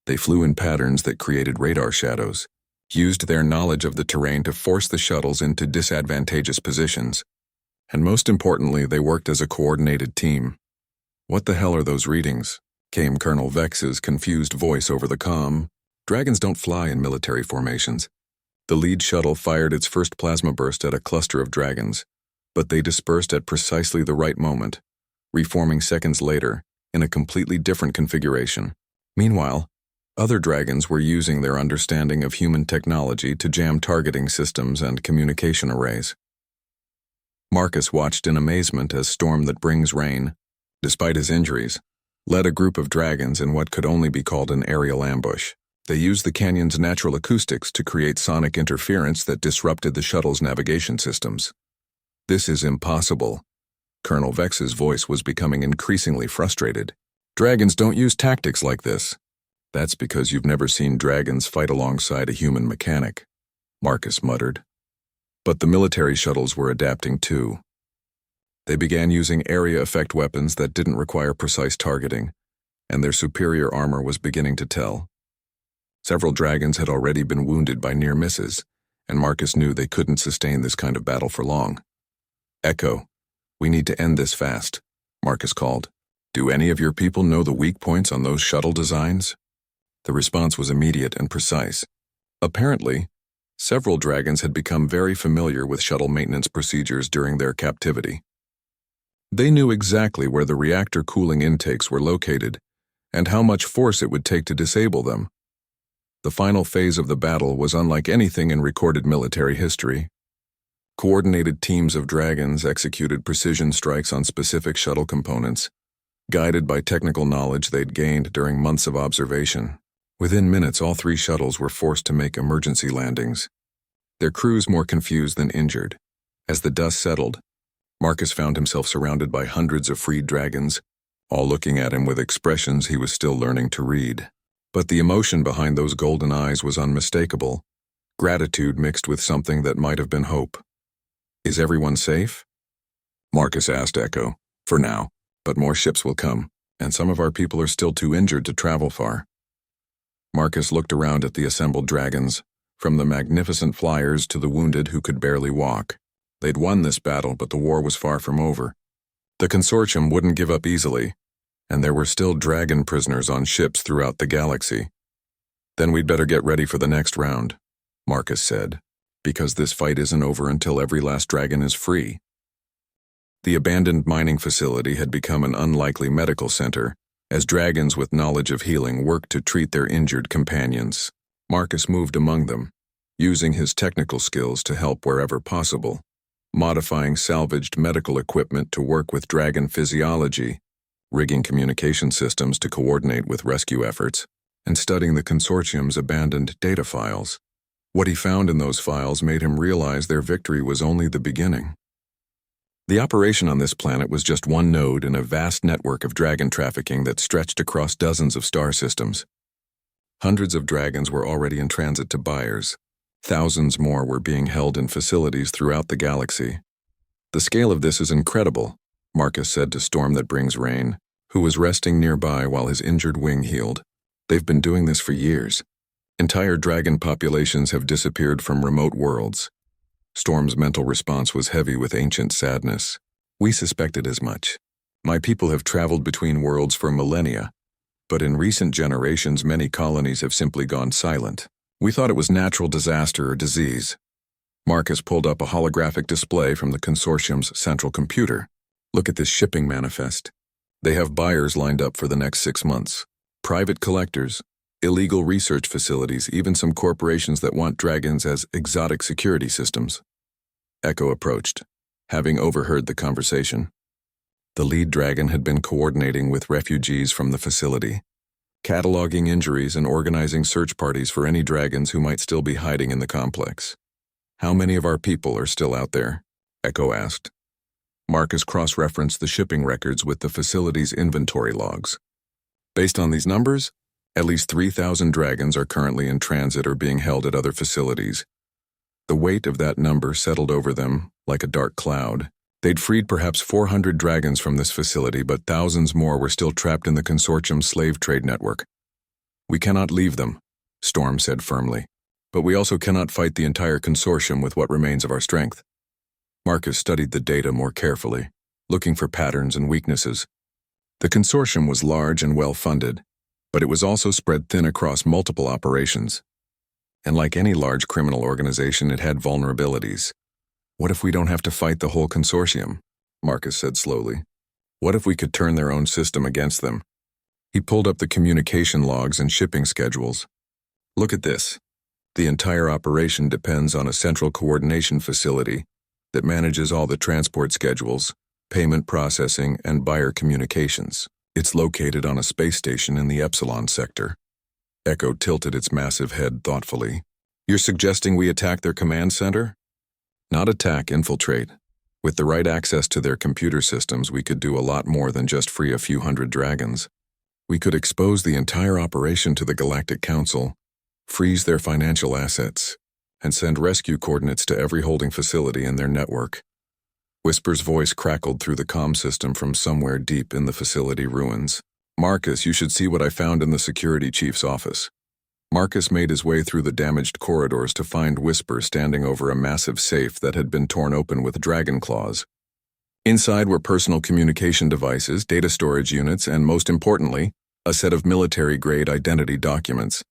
They flew in patterns that created radar shadows, used their knowledge of the terrain to force the shuttles into disadvantageous positions. And most importantly, they worked as a coordinated team. "What the hell are those readings?" came Colonel Vex's confused voice over the comm. "Dragons don't fly in military formations." The lead shuttle fired its first plasma burst at a cluster of dragons, but they dispersed at precisely the right moment, reforming seconds later in a completely different configuration. Meanwhile, other dragons were using their understanding of human technology to jam targeting systems and communication arrays. Marcus watched in amazement as Storm that brings rain, despite his injuries, led a group of dragons in what could only be called an aerial ambush. They used the canyon's natural acoustics to create sonic interference that disrupted the shuttle's navigation systems. "This is impossible." Colonel Vex's voice was becoming increasingly frustrated. "Dragons don't use tactics like this." "That's because you've never seen dragons fight alongside a human mechanic," Marcus muttered. But the military shuttles were adapting too. They began using area effect weapons that didn't require precise targeting, and their superior armor was beginning to tell. Several dragons had already been wounded by near misses, and Marcus knew they couldn't sustain this kind of battle for long. "Echo, we need to end this fast," Marcus called. "Do any of your people know the weak points on those shuttle designs?" The response was immediate and precise. Apparently, several dragons had become very familiar with shuttle maintenance procedures during their captivity. They knew exactly where the reactor cooling intakes were located and how much force it would take to disable them. The final phase of the battle was unlike anything in recorded military history. Coordinated teams of dragons executed precision strikes on specific shuttle components, guided by technical knowledge they'd gained during months of observation. Within minutes, all three shuttles were forced to make emergency landings, their crews more confused than injured. As the dust settled, Marcus found himself surrounded by hundreds of freed dragons, all looking at him with expressions he was still learning to read. But the emotion behind those golden eyes was unmistakable, gratitude mixed with something that might have been hope. "Is everyone safe?" Marcus asked Echo. "For now, but more ships will come, and some of our people are still too injured to travel far." Marcus looked around at the assembled dragons, from the magnificent flyers to the wounded who could barely walk. They'd won this battle, but the war was far from over. The consortium wouldn't give up easily, and there were still dragon prisoners on ships throughout the galaxy. "Then we'd better get ready for the next round," Marcus said, "because this fight isn't over until every last dragon is free." The abandoned mining facility had become an unlikely medical center, as dragons with knowledge of healing worked to treat their injured companions. Marcus moved among them, using his technical skills to help wherever possible, modifying salvaged medical equipment to work with dragon physiology, rigging communication systems to coordinate with rescue efforts, and studying the consortium's abandoned data files. What he found in those files made him realize their victory was only the beginning. The operation on this planet was just one node in a vast network of dragon trafficking that stretched across dozens of star systems. Hundreds of dragons were already in transit to buyers. Thousands more were being held in facilities throughout the galaxy. "The scale of this is incredible," Marcus said to Storm that brings rain, who was resting nearby while his injured wing healed. "They've been doing this for years. Entire dragon populations have disappeared from remote worlds." Storm's mental response was heavy with ancient sadness. "We suspected as much. My people have traveled between worlds for millennia, but in recent generations many colonies have simply gone silent. We thought it was natural disaster or disease." Marcus pulled up a holographic display from the consortium's central computer. "Look at this shipping manifest. They have buyers lined up for the next 6 months. Private collectors, illegal research facilities, even some corporations that want dragons as exotic security systems." Echo approached, having overheard the conversation. The lead dragon had been coordinating with refugees from the facility, cataloging injuries and organizing search parties for any dragons who might still be hiding in the complex. "How many of our people are still out there?" Echo asked. Marcus cross-referenced the shipping records with the facility's inventory logs. "Based on these numbers, at least 3,000 dragons are currently in transit or being held at other facilities." The weight of that number settled over them like a dark cloud. They'd freed perhaps 400 dragons from this facility, but thousands more were still trapped in the consortium's slave trade network. "We cannot leave them," Storm said firmly. But we also cannot fight the entire consortium with what remains of our strength. Marcus studied the data more carefully, looking for patterns and weaknesses. The consortium was large and well-funded, but it was also spread thin across multiple operations. And like any large criminal organization, it had vulnerabilities. What if we don't have to fight the whole consortium? Marcus said slowly. What if we could turn their own system against them? He pulled up the communication logs and shipping schedules. Look at this. The entire operation depends on a central coordination facility that manages all the transport schedules, payment processing, and buyer communications. It's located on a space station in the Epsilon sector. Echo tilted its massive head thoughtfully. You're suggesting we attack their command center? Not attack, infiltrate. With the right access to their computer systems, we could do a lot more than just free a few hundred dragons. We could expose the entire operation to the Galactic Council, freeze their financial assets, and send rescue coordinates to every holding facility in their network. Whisper's voice crackled through the comm system from somewhere deep in the facility ruins. Marcus, you should see what I found in the security chief's office. Marcus made his way through the damaged corridors to find Whisper standing over a massive safe that had been torn open with dragon claws. Inside were personal communication devices, data storage units, and most importantly, a set of military-grade identity documents.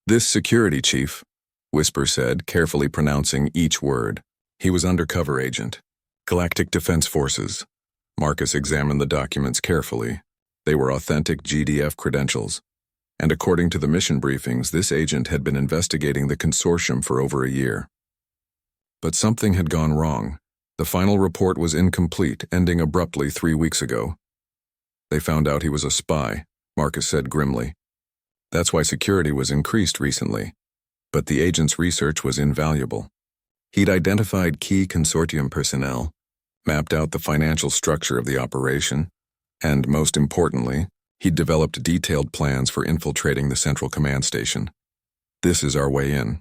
This security chief, Whisper said, carefully pronouncing each word. He was undercover agent. Galactic Defense Forces. Marcus examined the documents carefully. They were authentic GDF credentials. And according to the mission briefings, this agent had been investigating the consortium for over a year. But something had gone wrong. The final report was incomplete, ending abruptly 3 weeks ago. They found out he was a spy, Marcus said grimly. That's why security was increased recently. But the agent's research was invaluable. He'd identified key consortium personnel, mapped out the financial structure of the operation, and most importantly, he'd developed detailed plans for infiltrating the central command station. This is our way in,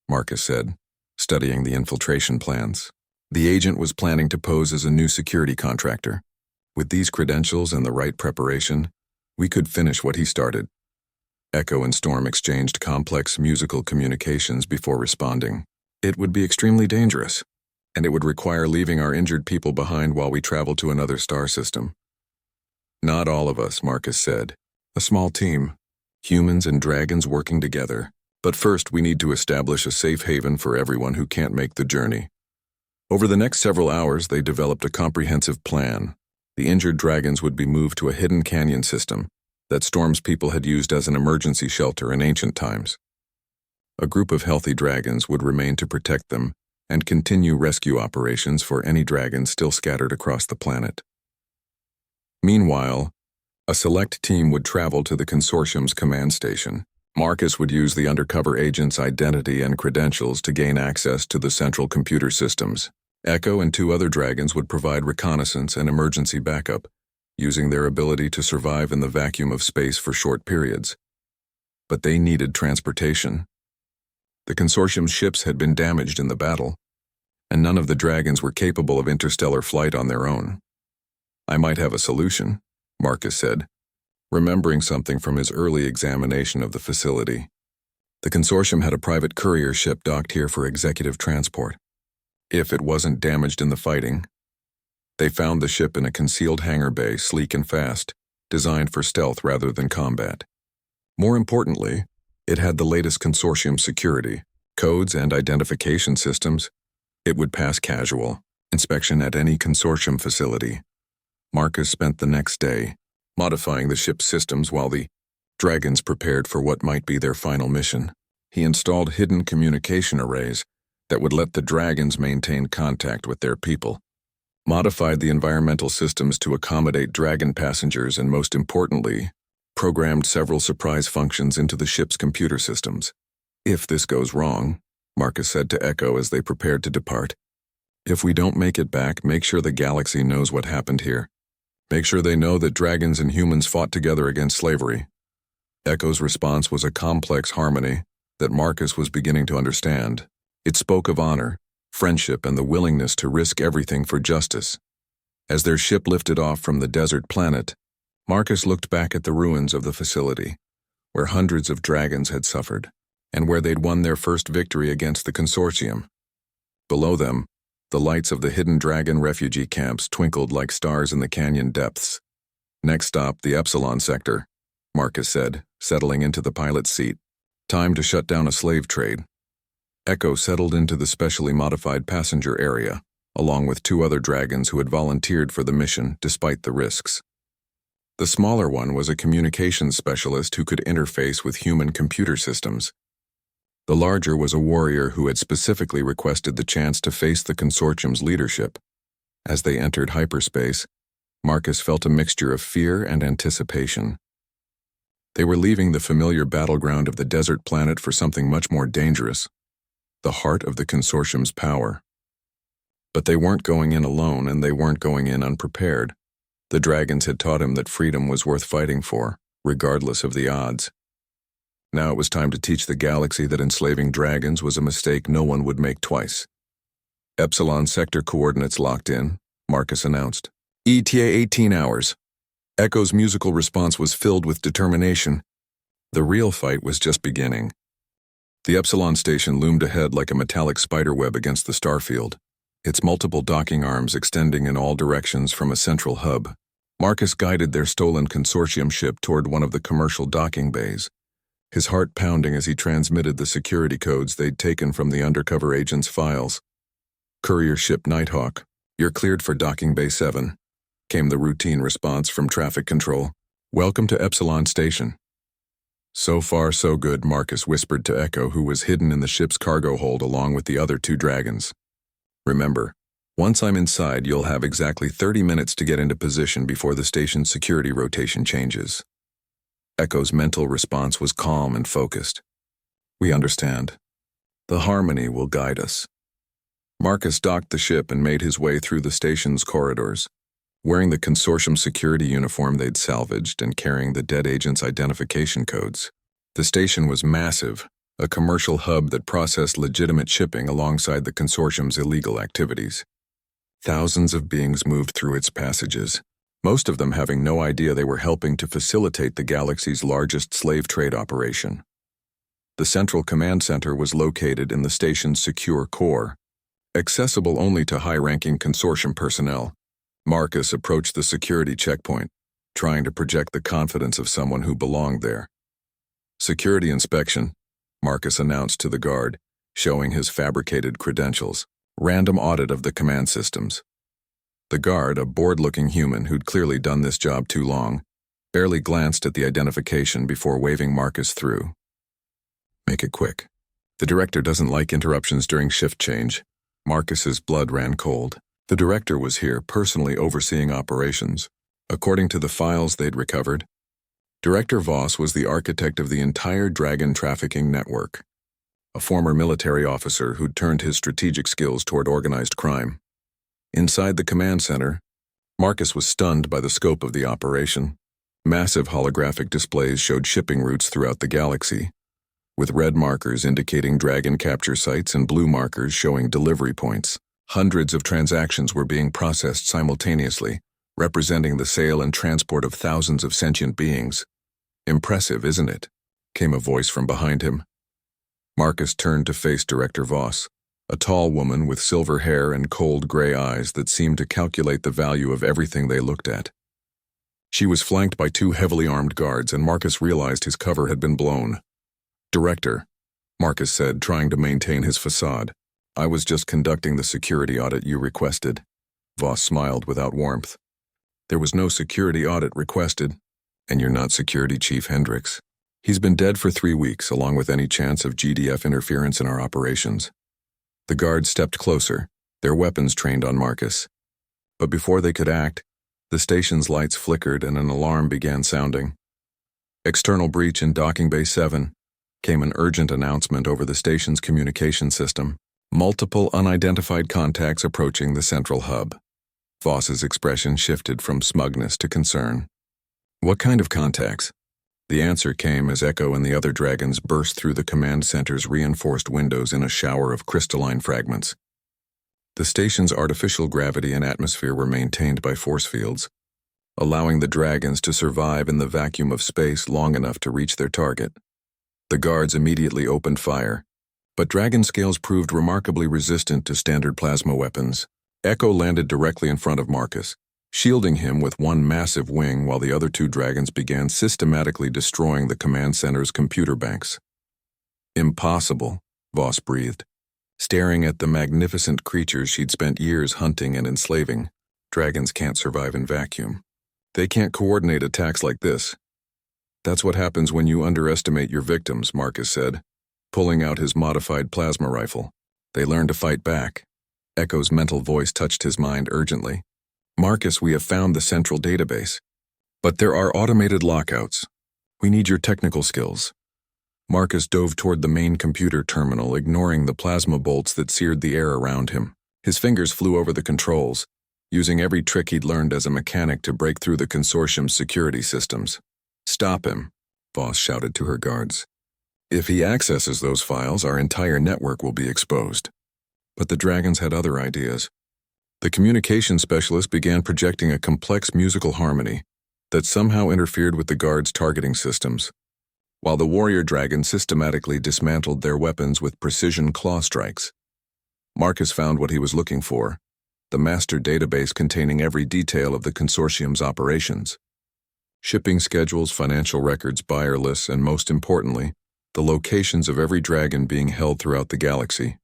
Marcus said, studying the infiltration plans. The agent was planning to pose as a new security contractor. With these credentials and the right preparation, we could finish what he started. Echo and Storm exchanged complex musical communications before responding. It would be extremely dangerous, and it would require leaving our injured people behind while we travel to another star system. Not all of us, Marcus said. A small team, humans and dragons working together. But first, we need to establish a safe haven for everyone who can't make the journey. Over the next several hours, they developed a comprehensive plan. The injured dragons would be moved to a hidden canyon system that Storm's people had used as an emergency shelter in ancient times. A group of healthy dragons would remain to protect them and continue rescue operations for any dragons still scattered across the planet. Meanwhile, a select team would travel to the consortium's command station. Marcus would use the undercover agent's identity and credentials to gain access to the central computer systems. Echo and 2 other dragons would provide reconnaissance and emergency backup, using their ability to survive in the vacuum of space for short periods. But they needed transportation. The consortium's ships had been damaged in the battle, and none of the dragons were capable of interstellar flight on their own. I might have a solution, Marcus said, remembering something from his early examination of the facility. The consortium had a private courier ship docked here for executive transport. If it wasn't damaged in the fighting, they found the ship in a concealed hangar bay, sleek and fast, designed for stealth rather than combat. More importantly, it had the latest consortium security, codes and identification systems. It would pass casual inspection at any consortium facility. Marcus spent the next day modifying the ship's systems while the dragons prepared for what might be their final mission. He installed hidden communication arrays that would let the dragons maintain contact with their people, modified the environmental systems to accommodate dragon passengers, and most importantly, programmed several surprise functions into the ship's computer systems. If this goes wrong, Marcus said to Echo as they prepared to depart, if we don't make it back, make sure the galaxy knows what happened here. Make sure they know that dragons and humans fought together against slavery. Echo's response was a complex harmony that Marcus was beginning to understand. It spoke of honor, friendship, and the willingness to risk everything for justice. As their ship lifted off from the desert planet, Marcus looked back at the ruins of the facility, where hundreds of dragons had suffered, and where they'd won their first victory against the consortium. Below them, the lights of the hidden dragon refugee camps twinkled like stars in the canyon depths. "Next stop, the Epsilon sector," Marcus said, settling into the pilot's seat. "Time to shut down a slave trade." Echo settled into the specially modified passenger area, along with 2 other dragons who had volunteered for the mission despite the risks. The smaller one was a communications specialist who could interface with human computer systems. The larger was a warrior who had specifically requested the chance to face the consortium's leadership. As they entered hyperspace, Marcus felt a mixture of fear and anticipation. They were leaving the familiar battleground of the desert planet for something much more dangerous, the heart of the consortium's power. But they weren't going in alone, and they weren't going in unprepared. The dragons had taught him that freedom was worth fighting for, regardless of the odds. Now it was time to teach the galaxy that enslaving dragons was a mistake no one would make twice. "Epsilon sector coordinates locked in," Marcus announced. "ETA 18 hours. Echo's musical response was filled with determination. The real fight was just beginning. The Epsilon station loomed ahead like a metallic spiderweb against the starfield, its multiple docking arms extending in all directions from a central hub. Marcus guided their stolen consortium ship toward one of the commercial docking bays, his heart pounding as he transmitted the security codes they'd taken from the undercover agent's files. "Courier ship Nighthawk, you're cleared for docking bay 7, came the routine response from traffic control. "Welcome to Epsilon Station." "So far, so good," Marcus whispered to Echo, who was hidden in the ship's cargo hold along with the other 2 dragons. "Remember, once I'm inside, you'll have exactly 30 minutes to get into position before the station's security rotation changes." Echo's mental response was calm and focused. "We understand. The harmony will guide us." Marcus docked the ship and made his way through the station's corridors. Wearing the consortium security uniform they'd salvaged and carrying the dead agent's identification codes. The station was massive, a commercial hub that processed legitimate shipping alongside the consortium's illegal activities. Thousands of beings moved through its passages, most of them having no idea they were helping to facilitate the galaxy's largest slave trade operation. The central command center was located in the station's secure core, accessible only to high-ranking consortium personnel. Marcus approached the security checkpoint, trying to project the confidence of someone who belonged there. "Security inspection," Marcus announced to the guard, showing his fabricated credentials. "Random audit of the command systems." The guard, a bored-looking human who'd clearly done this job too long, barely glanced at the identification before waving Marcus through. "Make it quick. The director doesn't like interruptions during shift change." Marcus's blood ran cold. The director was here, personally overseeing operations. According to the files they'd recovered, Director Voss was the architect of the entire dragon trafficking network, a former military officer who'd turned his strategic skills toward organized crime. Inside the command center, Marcus was stunned by the scope of the operation. Massive holographic displays showed shipping routes throughout the galaxy, with red markers indicating dragon capture sites and blue markers showing delivery points. Hundreds of transactions were being processed simultaneously, representing the sale and transport of thousands of sentient beings. "Impressive, isn't it?" came a voice from behind him. Marcus turned to face Director Voss, a tall woman with silver hair and cold gray eyes that seemed to calculate the value of everything they looked at. She was flanked by 2 heavily armed guards, and Marcus realized his cover had been blown. "Director," Marcus said, trying to maintain his facade. "I was just conducting the security audit you requested." Voss smiled without warmth. "There was no security audit requested, and you're not Security Chief Hendricks. He's been dead for 3 weeks, along with any chance of GDF interference in our operations." The guards stepped closer, their weapons trained on Marcus. But before they could act, the station's lights flickered and an alarm began sounding. "External breach in docking bay 7, came an urgent announcement over the station's communication system. Multiple unidentified contacts approaching the central hub. Voss's expression shifted from smugness to concern. "What kind of contacts?" The answer came as Echo and the other dragons burst through the command center's reinforced windows in a shower of crystalline fragments. The station's artificial gravity and atmosphere were maintained by force fields, allowing the dragons to survive in the vacuum of space long enough to reach their target. The guards immediately opened fire, but dragon scales proved remarkably resistant to standard plasma weapons. Echo landed directly in front of Marcus, shielding him with one massive wing while the other two dragons began systematically destroying the command center's computer banks. Impossible, Voss breathed, staring at the magnificent creatures she'd spent years hunting and enslaving. Dragons can't survive in vacuum. They can't coordinate attacks like this. That's what happens when you underestimate your victims, Marcus said, pulling out his modified plasma rifle. They learn to fight back. Echo's mental voice touched his mind urgently. Marcus, we have found the central database. But there are automated lockouts. We need your technical skills. Marcus dove toward the main computer terminal, ignoring the plasma bolts that seared the air around him. His fingers flew over the controls, using every trick he'd learned as a mechanic to break through the consortium's security systems. Stop him, Voss shouted to her guards. If he accesses those files, our entire network will be exposed. But the dragons had other ideas. The communications specialist began projecting a complex musical harmony that somehow interfered with the guards' targeting systems, while the warrior dragons systematically dismantled their weapons with precision claw strikes. Marcus found what he was looking for, the master database containing every detail of the consortium's operations. Shipping schedules, financial records, buyer lists, and most importantly, the locations of every dragon being held throughout the galaxy.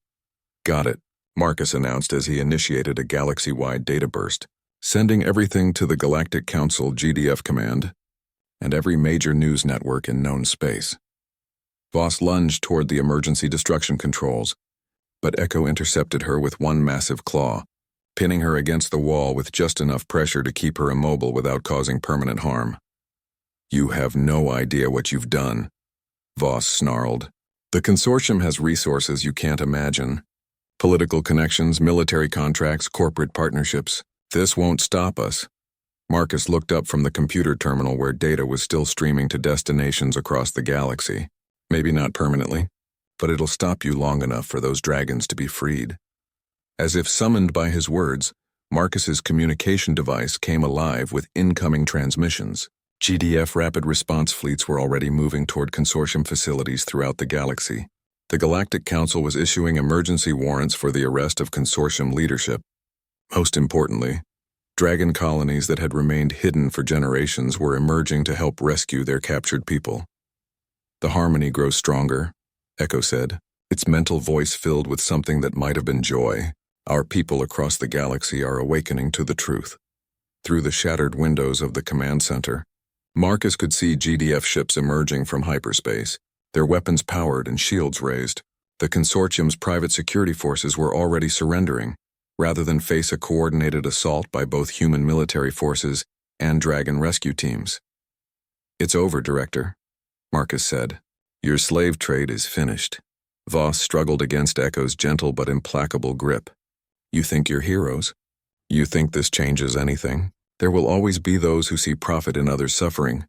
Got it, Marcus announced as he initiated a galaxy-wide data burst, sending everything to the Galactic Council GDF command and every major news network in known space. Voss lunged toward the emergency destruction controls, but Echo intercepted her with one massive claw, pinning her against the wall with just enough pressure to keep her immobile without causing permanent harm. You have no idea what you've done, Voss snarled. The consortium has resources you can't imagine. Political connections, military contracts, corporate partnerships. This won't stop us. Marcus looked up from the computer terminal where data was still streaming to destinations across the galaxy. Maybe not permanently, but it'll stop you long enough for those dragons to be freed. As if summoned by his words, Marcus's communication device came alive with incoming transmissions. GDF rapid response fleets were already moving toward consortium facilities throughout the galaxy. The Galactic Council was issuing emergency warrants for the arrest of consortium leadership. Most importantly, dragon colonies that had remained hidden for generations were emerging to help rescue their captured people. The harmony grows stronger, Echo said, its mental voice filled with something that might have been joy. Our people across the galaxy are awakening to the truth. Through the shattered windows of the command center, Marcus could see GDF ships emerging from hyperspace, their weapons powered and shields raised. The consortium's private security forces were already surrendering, rather than face a coordinated assault by both human military forces and dragon rescue teams. It's over, Director, Marcus said. Your slave trade is finished. Voss struggled against Echo's gentle but implacable grip. You think you're heroes? You think this changes anything? There will always be those who see profit in others' suffering.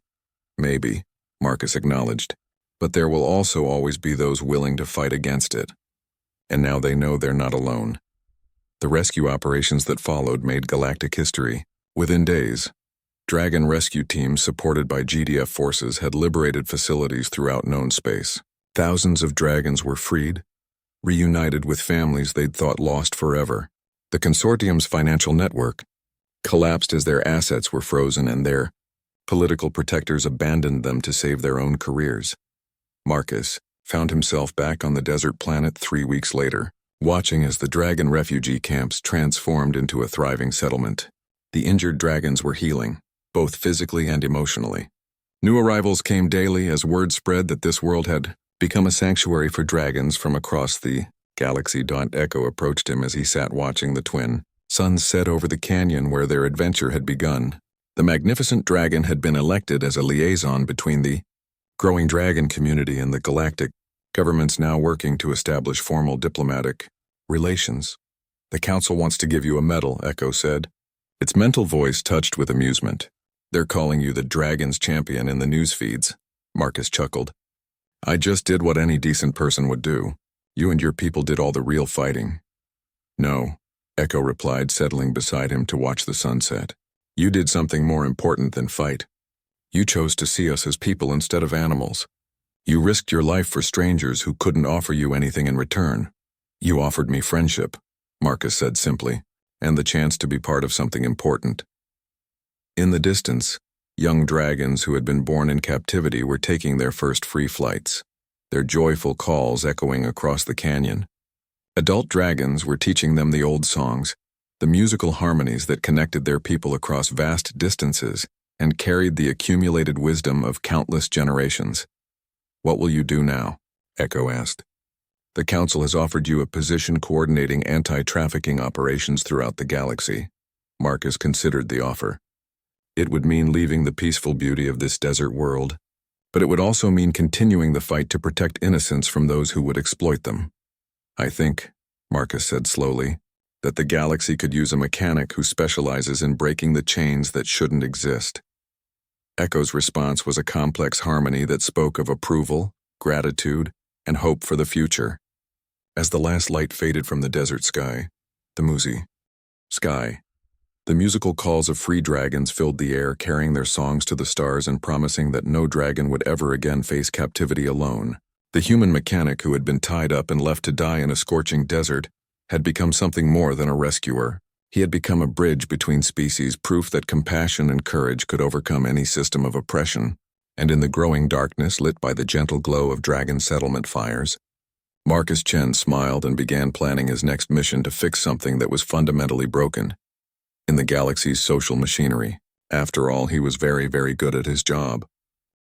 Maybe, Marcus acknowledged. But there will also always be those willing to fight against it. And now they know they're not alone. The rescue operations that followed made galactic history. Within days, dragon rescue teams supported by GDF forces had liberated facilities throughout known space. Thousands of dragons were freed, reunited with families they'd thought lost forever. The consortium's financial network collapsed as their assets were frozen and their political protectors abandoned them to save their own careers. Marcus found himself back on the desert planet 3 weeks later, watching as the dragon refugee camps transformed into a thriving settlement. The injured dragons were healing, both physically and emotionally. New arrivals came daily as word spread that this world had become a sanctuary for dragons from across the galaxy. Echo approached him as he sat watching the twin suns set over the canyon where their adventure had begun. The magnificent dragon had been elected as a liaison between the growing dragon community and the galactic governments now working to establish formal diplomatic relations. The council wants to give you a medal, Echo said, its mental voice touched with amusement. They're calling you the dragon's champion in the news feeds, Marcus chuckled. I just did what any decent person would do. You and your people did all the real fighting. No, Echo replied, settling beside him to watch the sunset. You did something more important than fight. You chose to see us as people instead of animals. You risked your life for strangers who couldn't offer you anything in return. You offered me friendship, Marcus said simply, and the chance to be part of something important. In the distance, young dragons who had been born in captivity were taking their first free flights, their joyful calls echoing across the canyon. Adult dragons were teaching them the old songs, the musical harmonies that connected their people across vast distances and carried the accumulated wisdom of countless generations. What will you do now? Echo asked. The Council has offered you a position coordinating anti-trafficking operations throughout the galaxy. Marcus considered the offer. It would mean leaving the peaceful beauty of this desert world, but it would also mean continuing the fight to protect innocents from those who would exploit them. I think, Marcus said slowly, that the galaxy could use a mechanic who specializes in breaking the chains that shouldn't exist. Echo's response was a complex harmony that spoke of approval, gratitude, and hope for the future. As the last light faded from the desert sky, the musical calls of free dragons filled the air, carrying their songs to the stars and promising that no dragon would ever again face captivity alone. The human mechanic who had been tied up and left to die in a scorching desert had become something more than a rescuer. He had become a bridge between species, proof that compassion and courage could overcome any system of oppression. And in the growing darkness lit by the gentle glow of dragon settlement fires, Marcus Chen smiled and began planning his next mission to fix something that was fundamentally broken in the galaxy's social machinery. After all, he was very, very good at his job.